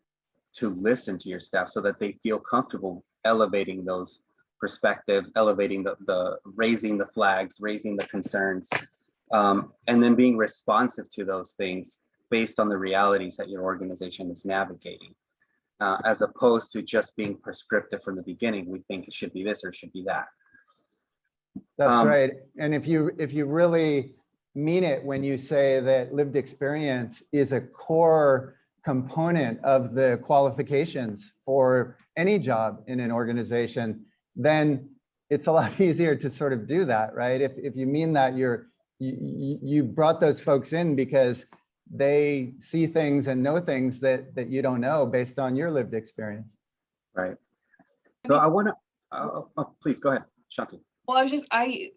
Speaker 1: to listen to your staff so that they feel comfortable elevating those perspectives, elevating the raising the flags, raising the concerns, and then being responsive to those things based on the realities that your organization is navigating. As opposed to just being prescriptive from the beginning. We think it should be this or it should be that.
Speaker 6: That's right. And if you really mean it when you say that lived experience is a core component of the qualifications for any job in an organization, then it's a lot easier to sort of do that, right? If you mean that you brought those folks in because they see things and know things that you don't know based on your lived experience.
Speaker 1: Right. So I want to, please go ahead, Shanti.
Speaker 3: Well,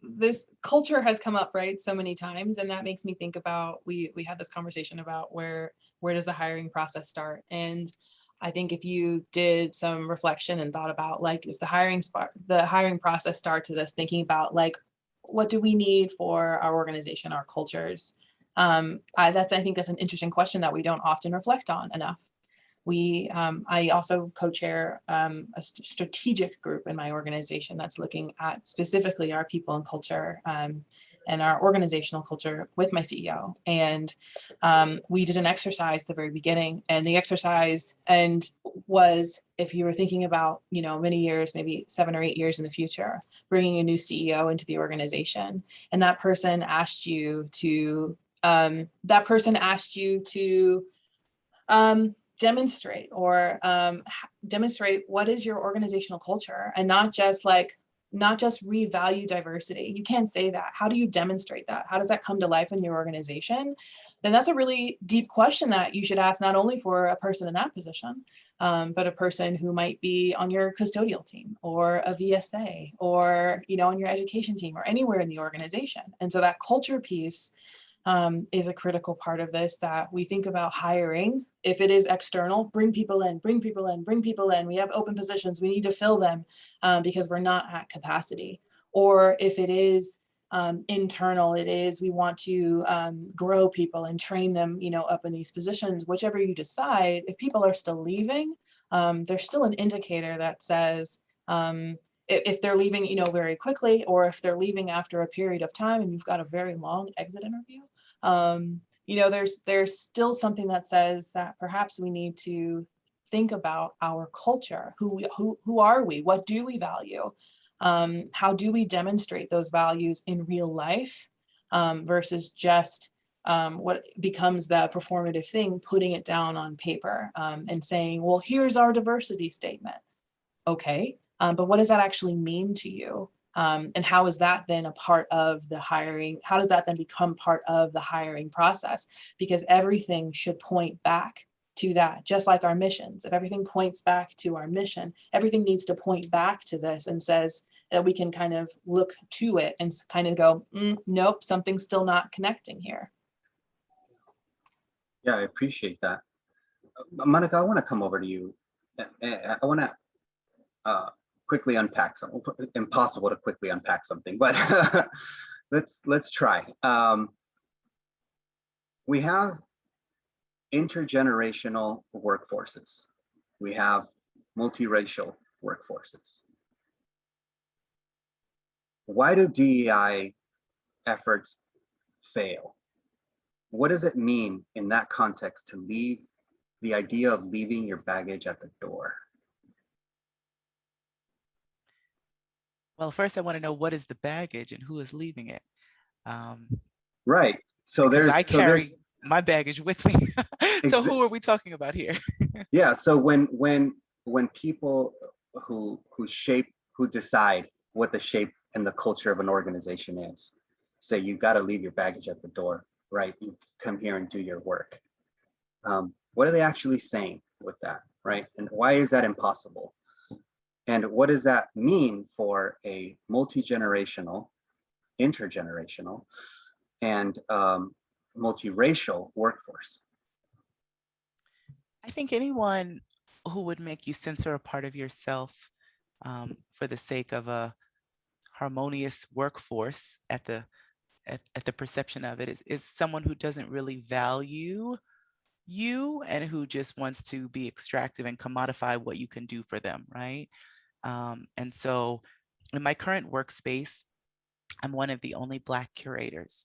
Speaker 3: this culture has come up, right, so many times, and that makes me think about, we had this conversation about where does the hiring process start? And I think if you did some reflection and thought about, like, if the hiring process starts with us thinking about, like, what do we need for our organization, our cultures? I think that's an interesting question that we don't often reflect on enough. I also co-chair a strategic group in my organization that's looking at specifically our people and culture and our organizational culture with my CEO. And we did an exercise at the very beginning, and the exercise was, if you were thinking about, many years, maybe 7 or 8 years in the future, bringing a new CEO into the organization, and that person asked you to demonstrate what is your organizational culture, and not just revalue diversity. You can't say that. How do you demonstrate that? How does that come to life in your organization? Then that's a really deep question that you should ask, not only for a person in that position, but a person who might be on your custodial team or a VSA or, on your education team or anywhere in the organization. And so that culture piece is a critical part of this, that we think about hiring. If it is external, bring people in. We have open positions, we need to fill them because we're not at capacity. Or if it is internal, we want to grow people and train them, up in these positions. Whichever you decide, if people are still leaving, there's still an indicator that says, if they're leaving, very quickly, or if they're leaving after a period of time and you've got a very long exit interview, there's still something that says that perhaps we need to think about our culture. Who are we? What do we value? How do we demonstrate those values in real life versus just what becomes the performative thing, putting it down on paper and saying, well, here's our diversity statement. Okay. But what does that actually mean to you? And how is that then a part of the hiring? How does that then become part of the hiring process? Because everything should point back to that, just like our missions. If everything points back to our mission, everything needs to point back to this and says that we can kind of look to it and kind of go, nope, something's still not connecting here.
Speaker 1: Yeah, I appreciate that. Monica, I want to come over to you. I want to quickly unpack something. Impossible to quickly unpack something, but let's try. We have intergenerational workforces. We have multiracial workforces. Why do DEI efforts fail? What does it mean in that context to leave the idea of leaving your baggage at the door?
Speaker 4: Well, first I want to know, what is the baggage and who is leaving it?
Speaker 1: Right. So
Speaker 4: I carry my baggage with me. So who are we talking about here?
Speaker 1: Yeah. So when people who decide what the shape and the culture of an organization is, say you got to leave your baggage at the door, right? You come here and do your work. What are they actually saying with that, right? And why is that impossible? And what does that mean for a multi-generational, intergenerational, and multiracial workforce?
Speaker 4: I think anyone who would make you censor a part of yourself for the sake of a harmonious workforce at the perception of it is someone who doesn't really value you and who just wants to be extractive and commodify what you can do for them, right? And so in my current workspace, I'm one of the only Black curators.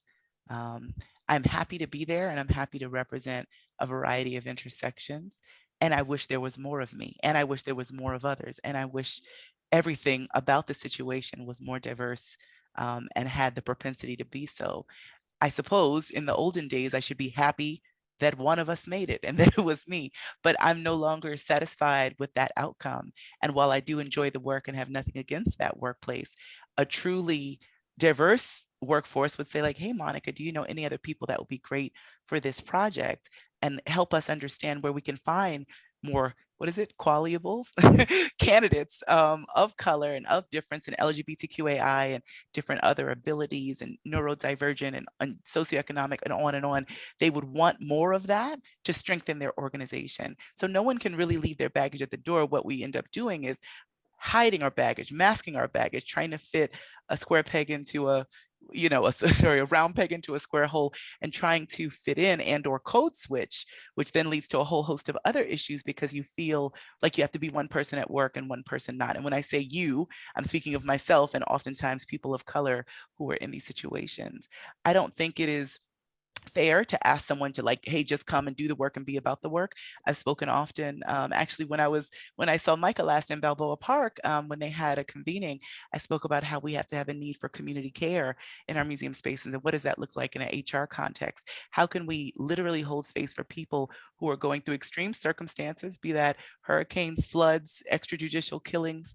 Speaker 4: I'm happy to be there and I'm happy to represent a variety of intersections. And I wish there was more of me, and I wish there was more of others. And I wish everything about the situation was more diverse and had the propensity to be so. I suppose in the olden days, I should be happy that one of us made it and that it was me, but I'm no longer satisfied with that outcome. And while I do enjoy the work and have nothing against that workplace, a truly diverse workforce would say like, hey, Monica, do you know any other people that would be great for this project? And help us understand where we can find more, qualiables, candidates of color and of difference in LGBTQAI and different other abilities and neurodivergent and socioeconomic and on. They would want more of that to strengthen their organization. So no one can really leave their baggage at the door. What we end up doing is hiding our baggage, masking our baggage, trying to fit a square peg into a you know, a round peg into a square hole and trying to fit in and or code switch, which then leads to a whole host of other issues because you feel like you have to be one person at work and one person not. And when I say you, I'm speaking of myself and oftentimes people of color who are in these situations. I don't think it is fair to ask someone to like, hey, just come and do the work and be about the work. I've spoken often, actually, when I saw Micah last in Balboa Park, when they had a convening, I spoke about how we have to have a need for community care in our museum spaces. And what does that look like in an HR context? How can we literally hold space for people who are going through extreme circumstances, be that hurricanes, floods, extrajudicial killings,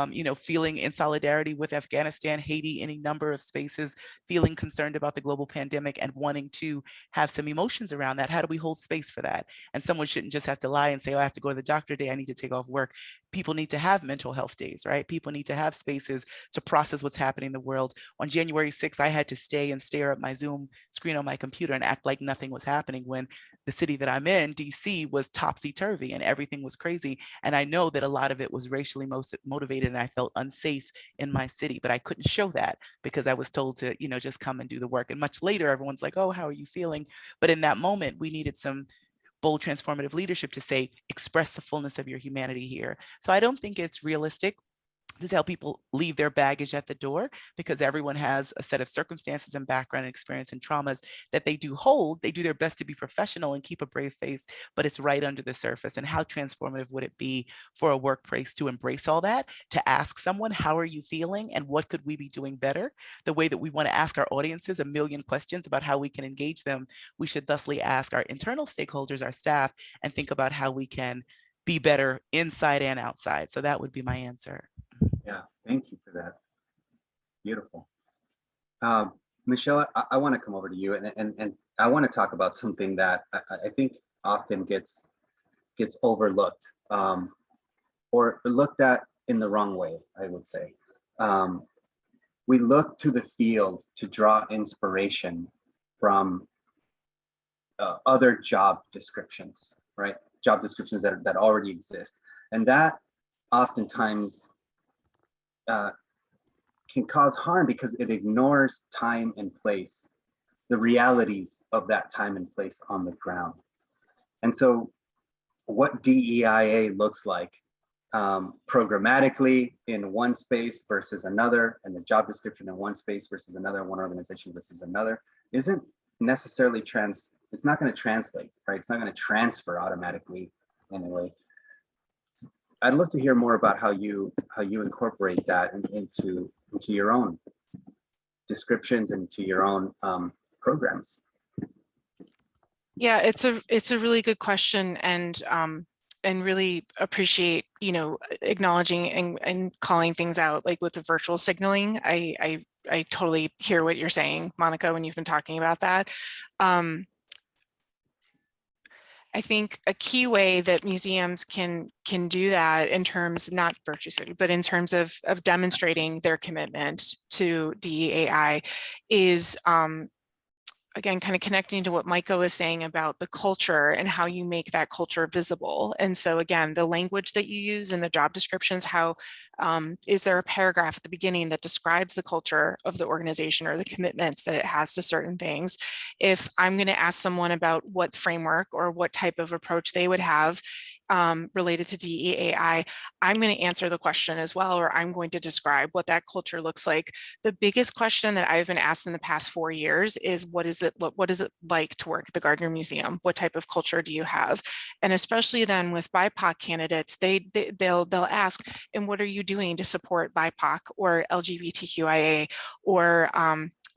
Speaker 4: you know, feeling in solidarity with Afghanistan, Haiti, any number of spaces, feeling concerned about the global pandemic and wanting to have some emotions around that. How do we hold space for that? And someone shouldn't just have to lie and say, oh, I have to go to the doctor today, I need to take off work. People need to have mental health days, right? People need to have spaces to process what's happening in the world. On January 6th, I had to stay and stare at my Zoom screen on my computer and act like nothing was happening when the city that I'm in, DC, was topsy-turvy and everything was crazy. And I know that a lot of it was racially motivated and I felt unsafe in my city, but I couldn't show that because I was told to, you know, just come and do the work. And much later, everyone's like, oh, how are you feeling? But in that moment, we needed some bold transformative leadership to say, express the fullness of your humanity here. So I don't think it's realistic to tell people leave their baggage at the door because everyone has a set of circumstances and background and experience and traumas that they do hold. They do their best to be professional and keep a brave face, but it's right under the surface. And how transformative would it be for a workplace to embrace all that, to ask someone, how are you feeling and what could we be doing better? The way that we want to ask our audiences a million questions about how we can engage them, we should thusly ask our internal stakeholders, our staff, and think about how we can be better inside and outside. So that would be my answer.
Speaker 1: Yeah, thank you for that. Beautiful. Michelle, I want to come over to you and I want to talk about something that I think often gets overlooked or looked at in the wrong way, I would say. We look to the field to draw inspiration from other job descriptions, right? Job descriptions that already exist. And that oftentimes can cause harm because it ignores time and place, the realities of that time and place on the ground. And so what DEIA looks like programmatically in one space versus another, and the job description in one space versus another, one organization versus another, isn't necessarily it's not going to translate, right? It's not going to transfer automatically anyway. I'd love to hear more about how you incorporate that into your own descriptions and to your own programs.
Speaker 5: Yeah, it's a really good question, and really appreciate, you know, acknowledging and calling things out, like with the virtual signaling. I totally hear what you're saying, Monica, when you've been talking about that. I think a key way that museums can do that in terms, not virtue signaling, but in terms of demonstrating their commitment to DEAI is again, kind of connecting to what Micah was saying about the culture and how you make that culture visible. And so again, the language that you use in the job descriptions, how is there a paragraph at the beginning that describes the culture of the organization or the commitments that it has to certain things? If I'm going to ask someone about what framework or what type of approach they would have related to DEAI, I'm going to answer the question as well, or I'm going to describe what that culture looks like. The biggest question that I've been asked in the past 4 years is, what is it like to work at the Gardner Museum? What type of culture do you have? And especially then with BIPOC candidates, they'll ask, and what are you doing to support BIPOC or LGBTQIA or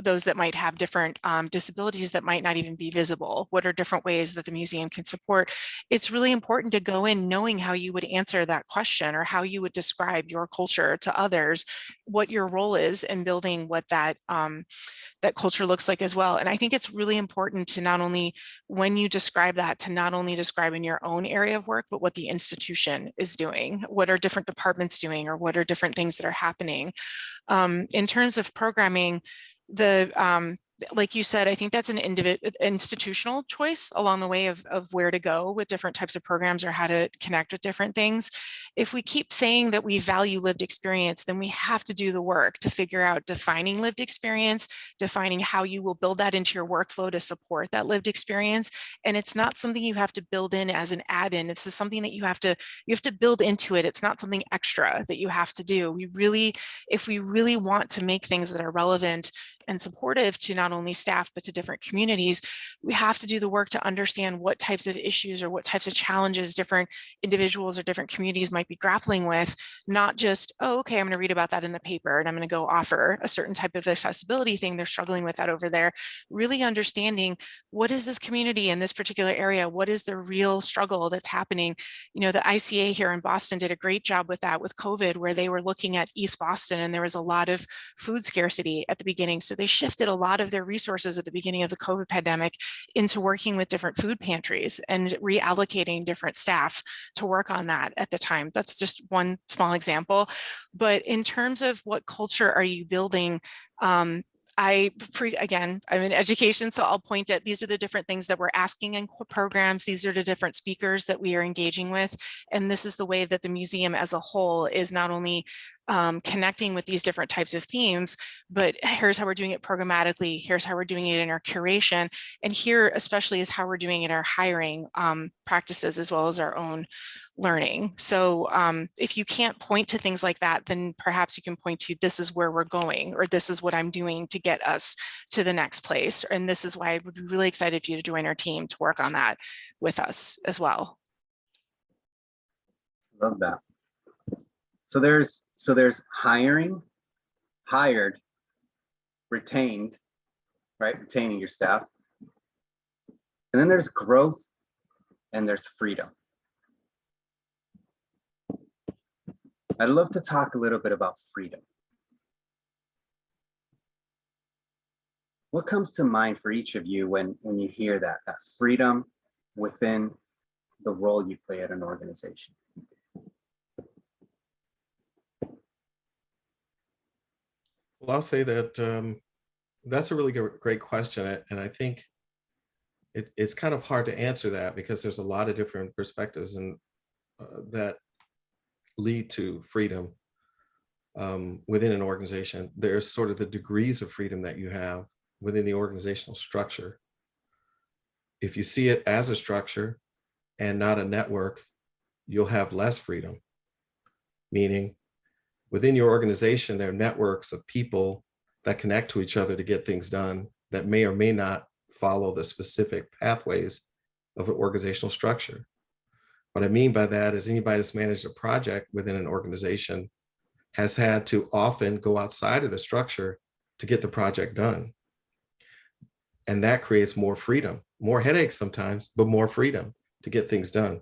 Speaker 5: those that might have different disabilities that might not even be visible? What are different ways that the museum can support? It's really important to go in knowing how you would answer that question or how you would describe your culture to others, what your role is in building what that culture looks like as well. And I think it's really important to not only, when you describe that, to not only describe in your own area of work, but what the institution is doing. What are different departments doing, or what are different things that are happening? In terms of programming, like you said, I think that's an institutional choice along the way of where to go with different types of programs or how to connect with different things. If we keep saying that we value lived experience, then we have to do the work to figure out defining lived experience, defining how you will build that into your workflow to support that lived experience. And it's not something you have to build in as an add-in. This is something that you have to build into it. It's not something extra that you have to do. If we really want to make things that are relevant and supportive to not only staff, but to different communities, we have to do the work to understand what types of issues or what types of challenges different individuals or different communities might be grappling with, not just, oh, okay, I'm going to read about that in the paper and I'm going to go offer a certain type of accessibility thing they're struggling with that over there. Really understanding what is this community in this particular area? What is the real struggle that's happening? You know, the ICA here in Boston did a great job with that with COVID, where they were looking at East Boston and there was a lot of food scarcity at the beginning. So they shifted a lot of their resources at the beginning of the COVID pandemic into working with different food pantries and reallocating different staff to work on that at the time. That's just one small example. But in terms of what culture are you building, again, I'm in education, so I'll point at these are the different things that we're asking in programs. These are the different speakers that we are engaging with. And this is the way that the museum as a whole is not only connecting with these different types of themes, but here's how we're doing it programmatically. Here's how we're doing it in our curation. And here especially is how we're doing it in our hiring practices as well as our own learning. So if you can't point to things like that, then perhaps you can point to this is where we're going, or this is what I'm doing to get us to the next place. And this is why I would be really excited for you to join our team to work on that with us as well.
Speaker 1: Love that. So there's hiring, hired, retained, right? Retaining your staff. And then there's growth and there's freedom. I'd love to talk a little bit about freedom. What comes to mind for each of you when you hear that freedom within the role you play at an organization?
Speaker 2: Well, I'll say that that's a really great question. And I think it's kind of hard to answer that because there's a lot of different perspectives and that lead to freedom within an organization. There's sort of the degrees of freedom that you have within the organizational structure. If you see it as a structure and not a network, you'll have less freedom. Meaning, within your organization, there are networks of people that connect to each other to get things done that may or may not follow the specific pathways of an organizational structure. What I mean by that is anybody that's managed a project within an organization has had to often go outside of the structure to get the project done. And that creates more freedom, more headaches sometimes, but more freedom to get things done.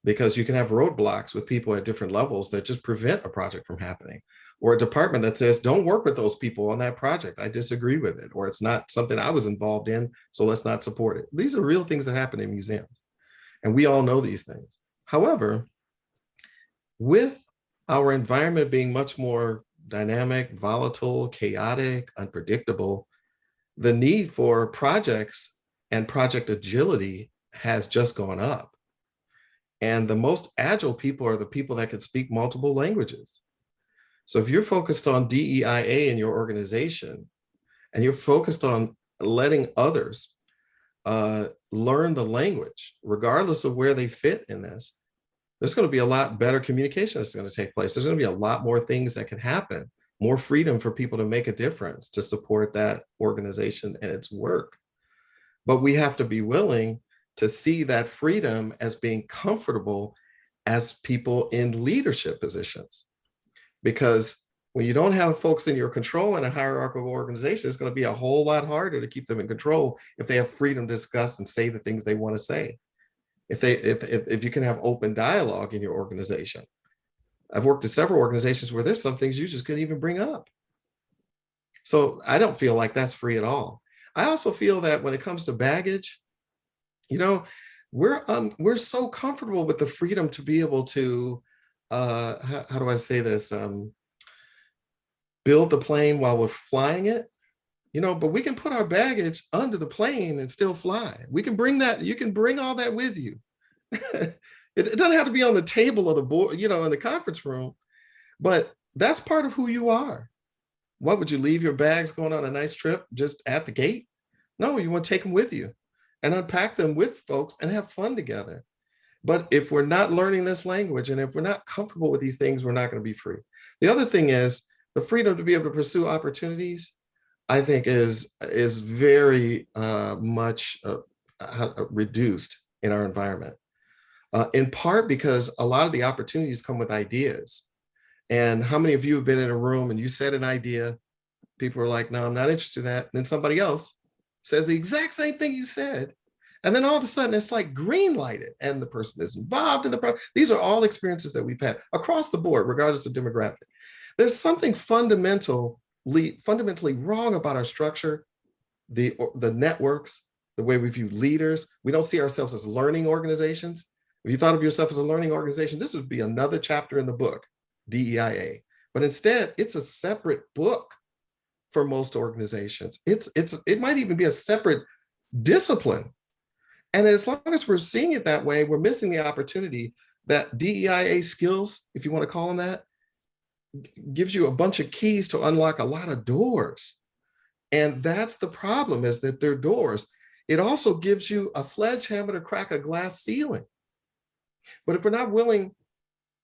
Speaker 2: Because you can have roadblocks with people at different levels that just prevent a project from happening. Or a department that says, don't work with those people on that project. I disagree with it. Or it's not something I was involved in, so let's not support it. These are real things that happen in museums. And we all know these things. However, with our environment being much more dynamic, volatile, chaotic, unpredictable, the need for projects and project agility has just gone up. And the most agile people are the people that can speak multiple languages. So if you're focused on DEIA in your organization, and you're focused on letting others learn the language, regardless of where they fit in this, there's going to be a lot better communication that's going to take place. There's going to be a lot more things that can happen, more freedom for people to make a difference, to support that organization and its work. But we have to be willing to see that freedom as being comfortable as people in leadership positions. Because when you don't have folks in your control in a hierarchical organization, it's going to be a whole lot harder to keep them in control if they have freedom to discuss and say the things they want to say. If you can have open dialogue in your organization. I've worked at several organizations where there's some things you just couldn't even bring up. So I don't feel like that's free at all. I also feel that when it comes to baggage, you know, we're so comfortable with the freedom to be able to, how do I say this? Build the plane while we're flying it. you know, but we can put our baggage under the plane and still fly. We can bring that, you can bring all that with you. It doesn't have to be on the table of the board, you know, in the conference room, but that's part of who you are. What, would you leave your bags going on a nice trip just at the gate? No, you want to take them with you and unpack them with folks and have fun together. But if we're not learning this language and if we're not comfortable with these things, we're not going to be free. The other thing is the freedom to be able to pursue opportunities, I think is very much reduced in our environment. In part because a lot of the opportunities come with ideas. And how many of you have been in a room and you said an idea, people are like, no, I'm not interested in that. And then somebody else says the exact same thing you said. And then all of a sudden it's like green lighted and the person is involved in the problem. These are all experiences that we've had across the board, regardless of demographic. There's something fundamentally wrong about our structure, the networks, the way we view leaders. We don't see ourselves as learning organizations. If you thought of yourself as a learning organization, this would be another chapter in the book, DEIA. But instead, it's a separate book for most organizations. It might even be a separate discipline. And as long as we're seeing it that way, we're missing the opportunity that DEIA skills, if you want to call them that, gives you a bunch of keys to unlock a lot of doors. And that's the problem, is that they're doors. It also gives you a sledgehammer to crack a glass ceiling. But if we're not willing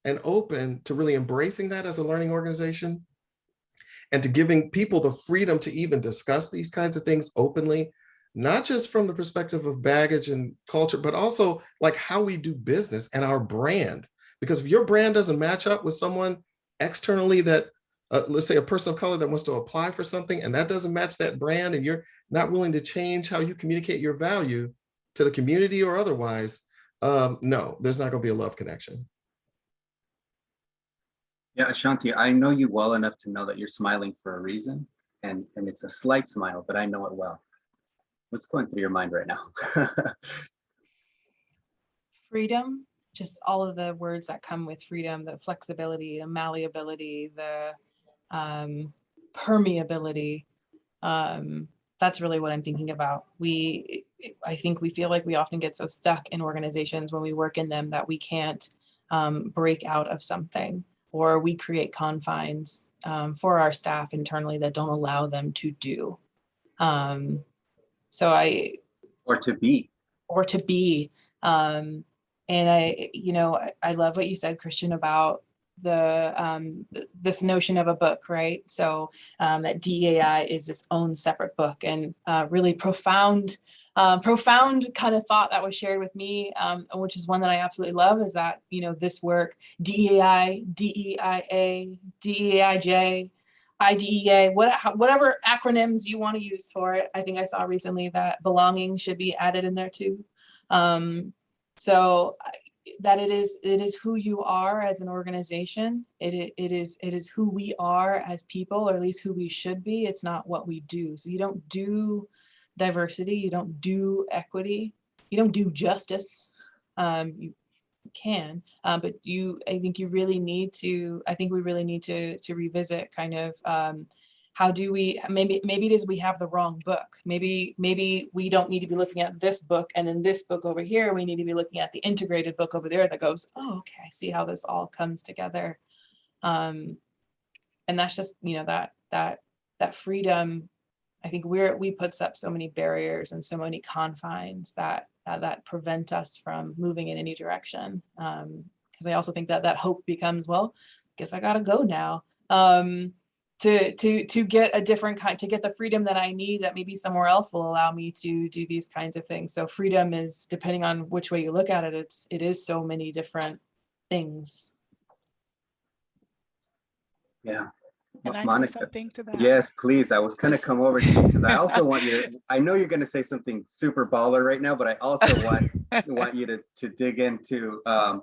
Speaker 2: and open to really embracing that as a learning organization and to giving people the freedom to even discuss these kinds of things openly, not just from the perspective of baggage and culture, but also like how we do business and our brand. Because if your brand doesn't match up with someone externally that, let's say a person of color that wants to apply for something and that doesn't match that brand, and you're not willing to change how you communicate your value to the community or otherwise, no, there's not going to be a love connection.
Speaker 1: Yeah, Ashanti, I know you well enough to know that you're smiling for a reason, and it's a slight smile, but I know it well. What's going through your mind right now?
Speaker 3: Freedom, just all of the words that come with freedom, the flexibility, the malleability, the permeability. That's really what I'm thinking about. I think we feel like we often get so stuck in organizations when we work in them that we can't break out of something, or we create confines for our staff internally that don't allow them to do. Or to be. And I love what you said, Christian, about this notion of a book, right? So that DEI is its own separate book, and really profound kind of thought that was shared with me, which is one that I absolutely love, is that, this work, DEI, DEIA, DEIJ, IDEA, whatever acronyms you want to use for it. I think I saw recently that belonging should be added in there too. So that it is who you are as an organization. It is who we are as people, or at least who we should be. It's not what we do. So you don't do diversity, you don't do equity, you don't do justice. You can, but I think we really need to revisit kind of how do we, maybe it is we have the wrong book. Maybe we don't need to be looking at this book and then this book over here. We need to be looking at the integrated book over there that goes, oh, okay, I see how this all comes together. And that's just, that freedom. I think we puts up so many barriers and so many confines that prevent us from moving in any direction. Because I also think that hope becomes, well, guess I gotta go now. To get a different kind, to get the freedom that I need, that maybe somewhere else will allow me to do these kinds of things. So freedom is, depending on which way you look at it, it is so many different things.
Speaker 4: Yeah. Can I
Speaker 1: Monica,
Speaker 4: say something to that?
Speaker 1: Yes, please. I was going to come over to you because I also want you to, I know you're going to say something super baller right now, but I also want you to dig into a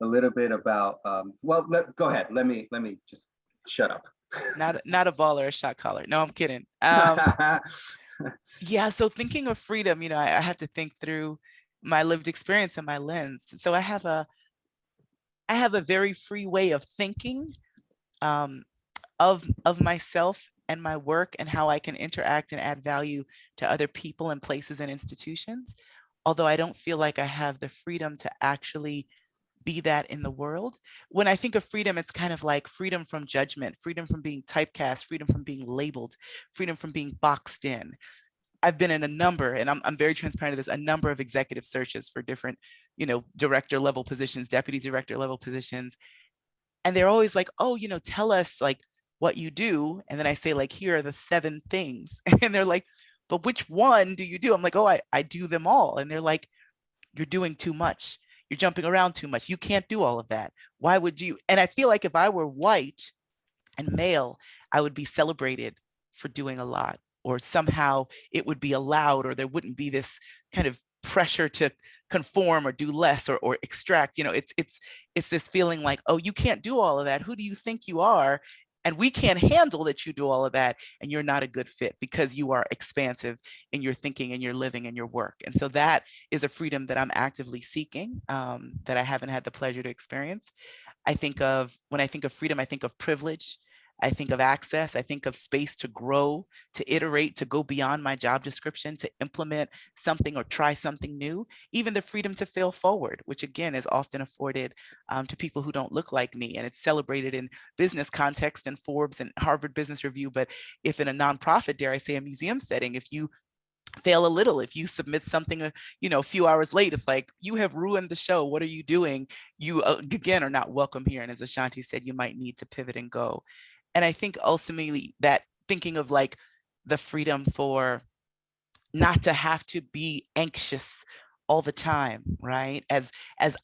Speaker 1: little bit about, go ahead. Let me just shut up.
Speaker 4: Not a baller, a shot caller. No, I'm kidding. Yeah, so thinking of freedom, I have to think through my lived experience and my lens. So I have a very free way of thinking of myself and my work and how I can interact and add value to other people and places and institutions. Although I don't feel like I have the freedom to actually be that in the world. When I think of freedom, it's kind of like freedom from judgment, freedom from being typecast, freedom from being labeled, freedom from being boxed in. I've been in a number, and I'm very transparent of this, a number of executive searches for different, director level positions, deputy director level positions. And they're always like, oh, tell us like what you do. And then I say like, here are the 7 things. And they're like, but which one do you do? I'm like, oh, I do them all. And they're like, you're doing too much. You're jumping around too much. You can't do all of that. Why would you? And I feel like if I were white and male, I would be celebrated for doing a lot, or somehow it would be allowed, or there wouldn't be this kind of pressure to conform or do less or extract. It's this feeling like, oh, you can't do all of that. Who do you think you are? And we can't handle that you do all of that, and you're not a good fit because you are expansive in your thinking and your living and your work. And so that is a freedom that I'm actively seeking, that I haven't had the pleasure to experience. When I think of freedom, I think of privilege. I think of access. I think of space to grow, to iterate, to go beyond my job description, to implement something or try something new, even the freedom to fail forward, which again is often afforded to people who don't look like me. And it's celebrated in business context and Forbes and Harvard Business Review. But if in a nonprofit, dare I say, a museum setting, if you fail a little, if you submit something a few hours late, it's like, you have ruined the show. What are you doing? You again are not welcome here. And as Ashanti said, you might need to pivot and go. And I think ultimately that thinking of like the freedom for not to have to be anxious all the time, right? As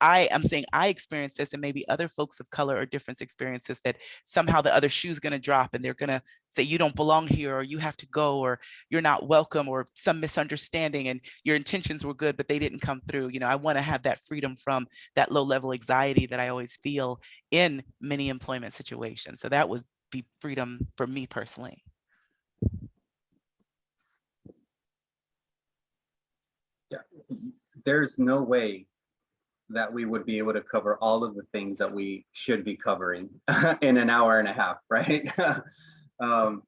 Speaker 4: I am saying, I experience this, and maybe other folks of color or different experiences, that somehow the other shoe's going to drop and they're going to say, you don't belong here, or you have to go, or you're not welcome, or some misunderstanding and your intentions were good, but they didn't come through. I want to have that freedom from that low level anxiety that I always feel in many employment situations. So that would be freedom for me personally.
Speaker 1: Yeah, there's no way that we would be able to cover all of the things that we should be covering in an hour and a half, right? I'm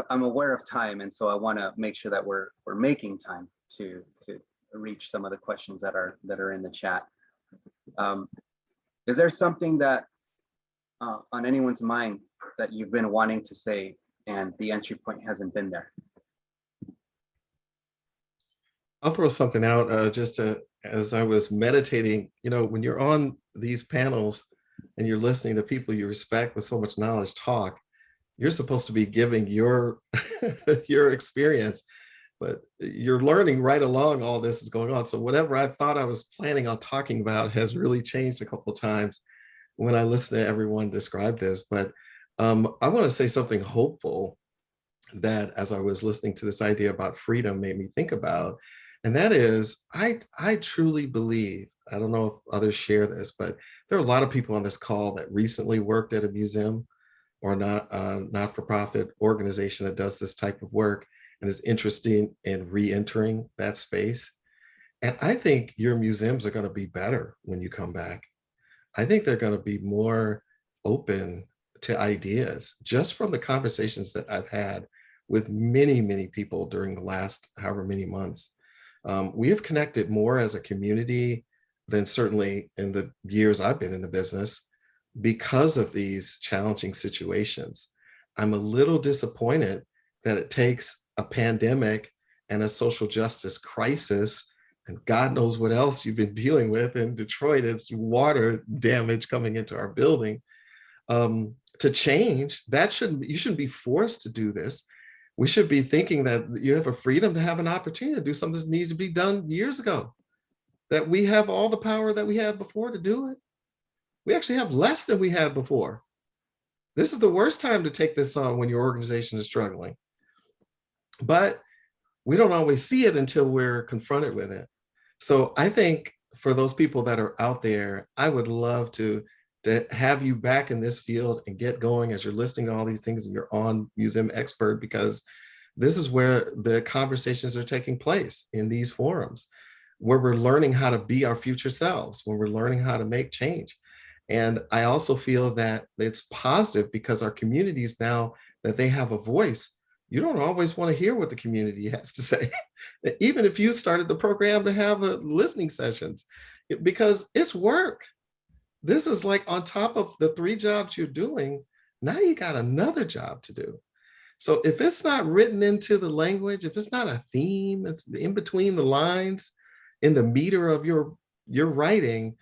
Speaker 1: aware of time, and so I want to make sure that we're making time to reach some of the questions that are in the chat. Is there something that on anyone's mind that you've been wanting to say and the entry point hasn't been there?
Speaker 2: I'll throw something out as I was meditating. When you're on these panels and you're listening to people you respect with so much knowledge talk, you're supposed to be giving your your experience, but you're learning right along all this is going on. So whatever I thought I was planning on talking about has really changed a couple of times when I listen to everyone describe this. But I want to say something hopeful that, as I was listening to this idea about freedom, made me think about. And that is, I truly believe, I don't know if others share this, but there are a lot of people on this call that recently worked at a museum or not-for-profit organization that does this type of work and is interested in re-entering that space. And I think your museums are going to be better when you come back. I think they're going to be more open to ideas, just from the conversations that I've had with many, many people during the last however many months. We have connected more as a community than certainly in the years I've been in the business because of these challenging situations. I'm a little disappointed that it takes a pandemic and a social justice crisis, and God knows what else you've been dealing with in Detroit. It's water damage coming into our building, to change. You shouldn't be forced to do this. We should be thinking that you have a freedom to have an opportunity to do something that needs to be done years ago, that we have all the power that we had before to do it. We actually have less than we had before. This is the worst time to take this on when your organization is struggling. But we don't always see it until we're confronted with it. So I think for those people that are out there, I would love to have you back in this field and get going as you're listening to all these things and you're on Museum Expert, because this is where the conversations are taking place, in these forums, where we're learning how to be our future selves, when we're learning how to make change. And I also feel that it's positive because our communities now that they have a voice, you don't always want to hear what the community has to say. Even if you started the program to have listening sessions, because it's work. This is like on top of the 3 jobs you're doing, now you got another job to do. So if it's not written into the language, if it's not a theme, it's in between the lines, in the meter of your writing,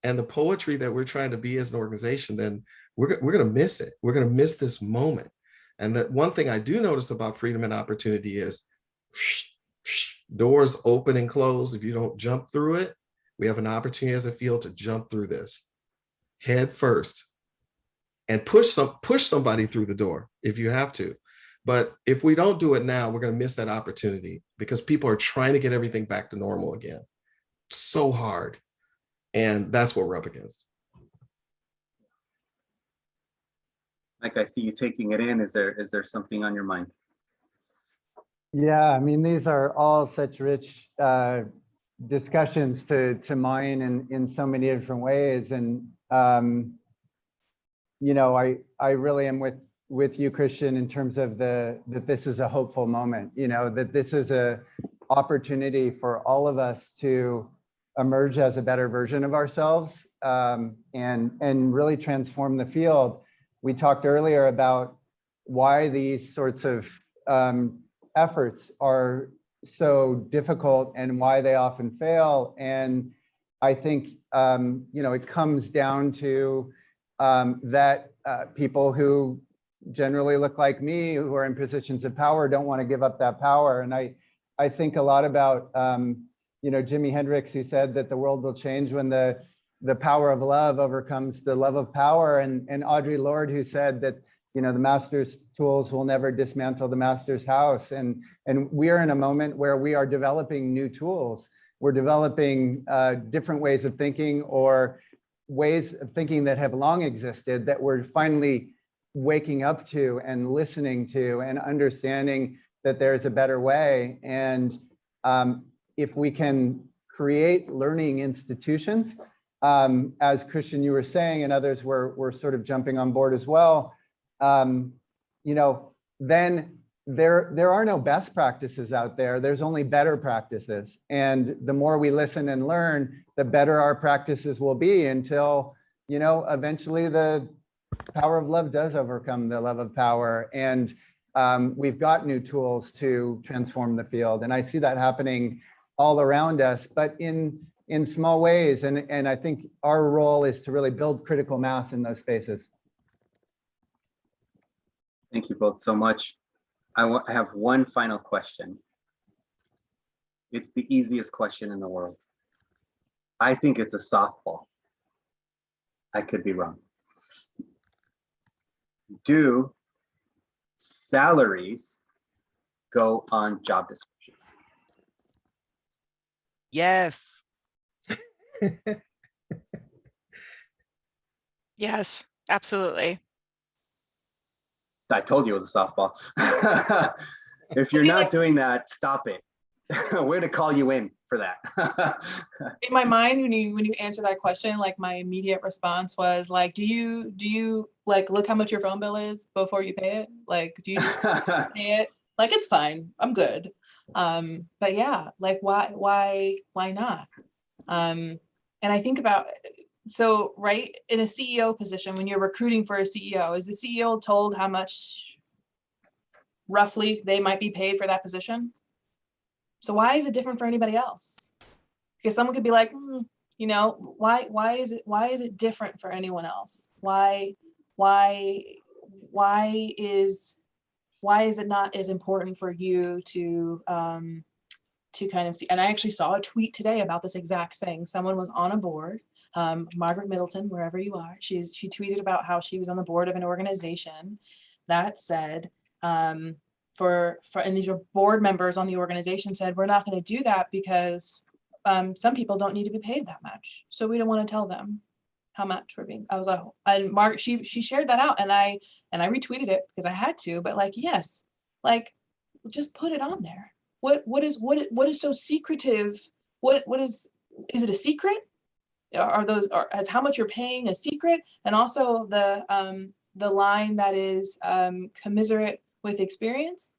Speaker 2: and the poetry that we're trying to be as an organization, then we're going to miss it. We're going to miss this moment. And that one thing I do notice about freedom and opportunity is doors open and close. If you don't jump through it, we have an opportunity as a field to jump through this head first and push somebody through the door if you have to. But if we don't do it now, we're going to miss that opportunity because people are trying to get everything back to normal again. So hard. And that's what we're up against.
Speaker 1: Like, I see you taking it in. Is there something on your mind?
Speaker 6: Yeah, I mean, these are all such rich discussions to mine in so many different ways. And, you know, I really am with you, Christian, in terms of that this is a hopeful moment, you know, that this is a opportunity for all of us to emerge as a better version of ourselves, and really transform the field. We talked earlier about why these sorts of efforts are so difficult and why they often fail. And I think, you know, it comes down to that people who generally look like me, who are in positions of power, don't want to give up that power. And I think a lot about, you know, Jimi Hendrix, who said that the world will change when the power of love overcomes the love of power. And Audre Lorde, who said that, you know, the master's tools will never dismantle the master's house. And we are in a moment where we are developing new tools. We're developing different ways of thinking, or ways of thinking that have long existed, that we're finally waking up to and listening to and understanding that there's a better way. And if we can create learning institutions, as Christian, you were saying, and others were sort of jumping on board as well, you know, then there are no best practices out there. There's only better practices. And the more we listen and learn, the better our practices will be, until, you know, eventually the power of love does overcome the love of power. And we've got new tools to transform the field. And I see that happening all around us, but in small ways. And I think our role is to really build critical mass in those spaces.
Speaker 1: Thank you both so much. I have one final question. It's the easiest question in the world. I think it's a softball. I could be wrong. Do salaries go on job descriptions?
Speaker 4: Yes.
Speaker 5: Yes, absolutely.
Speaker 1: I told you it was a softball. If you're not doing that, stop it. We're to call you in for that.
Speaker 3: In my mind, when you answer that question, like my immediate response was like, do you like look how much your phone bill is before you pay it? Like, do you just pay it? Like, it's fine, I'm good. But yeah, like why not? And I think about, so right, in a CEO position, when you're recruiting for a CEO, is the CEO told how much roughly they might be paid for that position? So why is it different for anybody else? Because someone could be like, you know, why is it different for anyone else? Why is it not as important for you to kind of see? And I actually saw a tweet today about this exact thing. Someone was on a board, Margaret Middleton, wherever you are, she tweeted about how she was on the board of an organization that said, and these are board members on the organization said, we're not going to do that because some people don't need to be paid that much. So we don't want to tell them how much we're being. I was like, and Mark, she shared that out, and I retweeted it because I had to, but like, yes, like just put it on there. What is so secretive? What is it a secret? is how much you're paying a secret, and also the line that is commiserate with experience?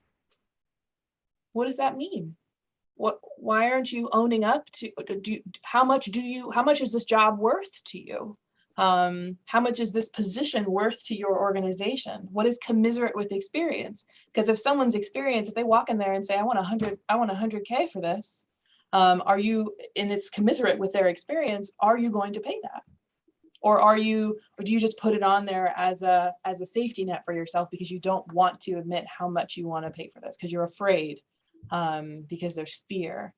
Speaker 3: What does that mean? Why aren't you owning up to, how much is this job worth to you? How much is this position worth to your organization? What is commiserate with experience? Because if someone's experience, if they walk in there and say, I want 100K for this, are you, and it's commiserate with their experience, are you going to pay that? Or do you just put it on there as a safety net for yourself because you don't want to admit how much you want to pay for this because you're afraid, because there's fear.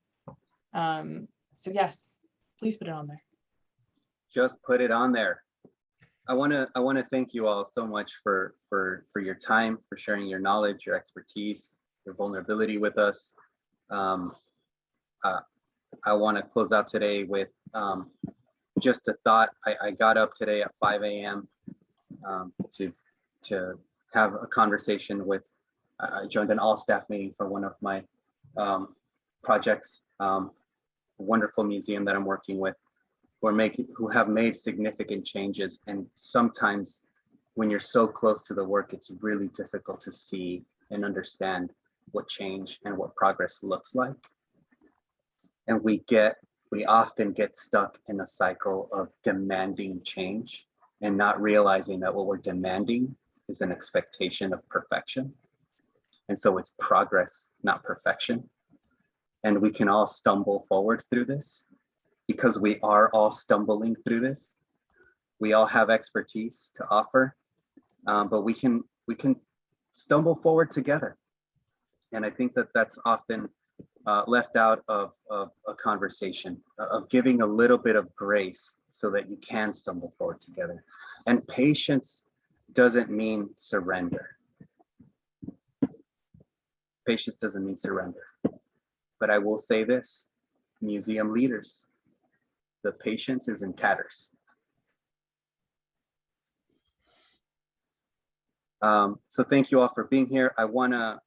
Speaker 3: So yes, please put it on there.
Speaker 1: Just put it on there. I want to thank you all so much for your time, for sharing your knowledge, your expertise, your vulnerability with us. I want to close out today with just a thought. I got up today at 5 a.m. To have a conversation with, I joined an all staff meeting for one of my projects, wonderful museum that I'm working with, who have made significant changes. And sometimes when you're so close to the work, it's really difficult to see and understand what change and what progress looks like. And we often get stuck in a cycle of demanding change and not realizing that what we're demanding is an expectation of perfection. And so it's progress, not perfection. And we can all stumble forward through this because we are all stumbling through this. We all have expertise to offer, but we can stumble forward together. And I think that that's often left out of a conversation, of giving a little bit of grace so that you can stumble forward together. And patience doesn't mean surrender. Patience doesn't mean surrender. But I will say this, museum leaders, the patience is in tatters. So thank you all for being here. I want to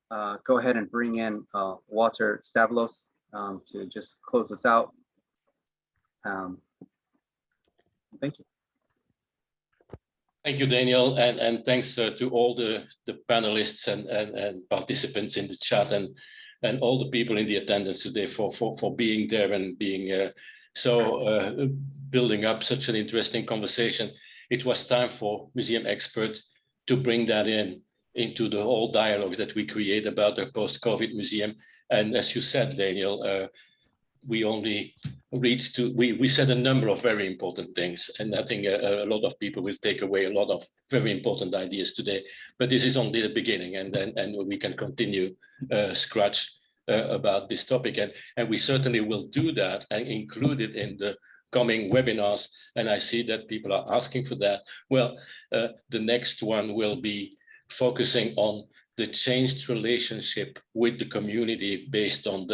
Speaker 1: go ahead and bring in Walter Stavlos to just close us out. Thank you.
Speaker 7: Thank you, Daniel, and thanks to all the panelists and participants in the chat and all the people in the attendance today for being there and being building up such an interesting conversation. It was time for Museum Expert to bring that into the whole dialogue that we create about the post-COVID museum. And as you said, Daniel, we said a number of very important things. And I think a lot of people will take away a lot of very important ideas today, but this is only the beginning, and we can continue scratch about this topic. And we certainly will do that and include it in the coming webinars. And I see that people are asking for that. Well, the next one will be focusing on the changed relationship with the community based on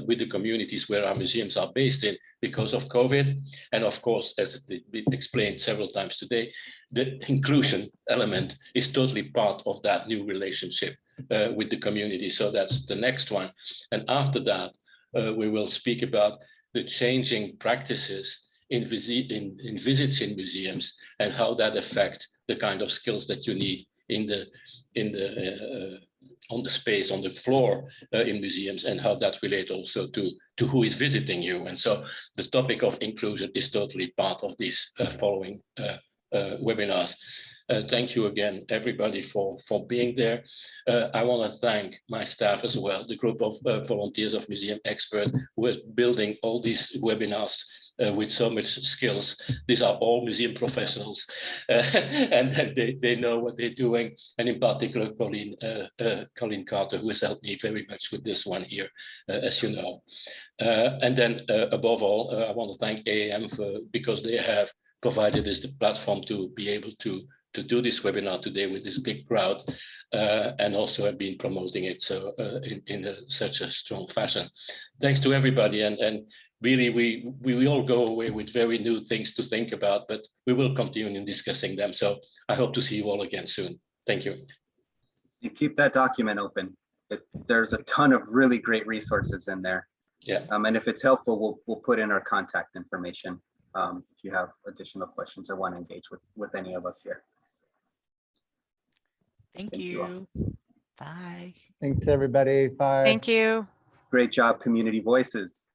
Speaker 7: with the communities where our museums are based in because of COVID. And of course, as it's been explained several times today, the inclusion element is totally part of that new relationship with the community. So that's the next one. And after that, we will speak about the changing practices in visits in museums and how that affect the kind of skills that you need on the space, on the floor in museums, and how that relate also to who is visiting you. And so the topic of inclusion is totally part of these following webinars. Thank you again, everybody, for being there. I want to thank my staff as well, the group of volunteers of Museum Expert who is building all these webinars with so much skills. These are all museum professionals, and they know what they're doing. And in particular, Colleen Carter, who has helped me very much with this one here, as you know. And then above all, I want to thank AAM because they have provided us the platform to be able to do this webinar today with this big crowd, and also have been promoting it so in such a strong fashion. Thanks to everybody, and really we all go away with very new things to think about, but we will continue in discussing them. So I hope to see you all again soon. Thank you.
Speaker 1: And keep that document open. There's a ton of really great resources in there.
Speaker 7: Yeah.
Speaker 1: And if it's helpful, we'll put in our contact information if you have additional questions or want to engage with any of us here.
Speaker 4: Thank
Speaker 1: Thank you all.
Speaker 4: you. Bye.
Speaker 6: Thanks, everybody. Bye.
Speaker 5: Thank you.
Speaker 1: Great job, community voices.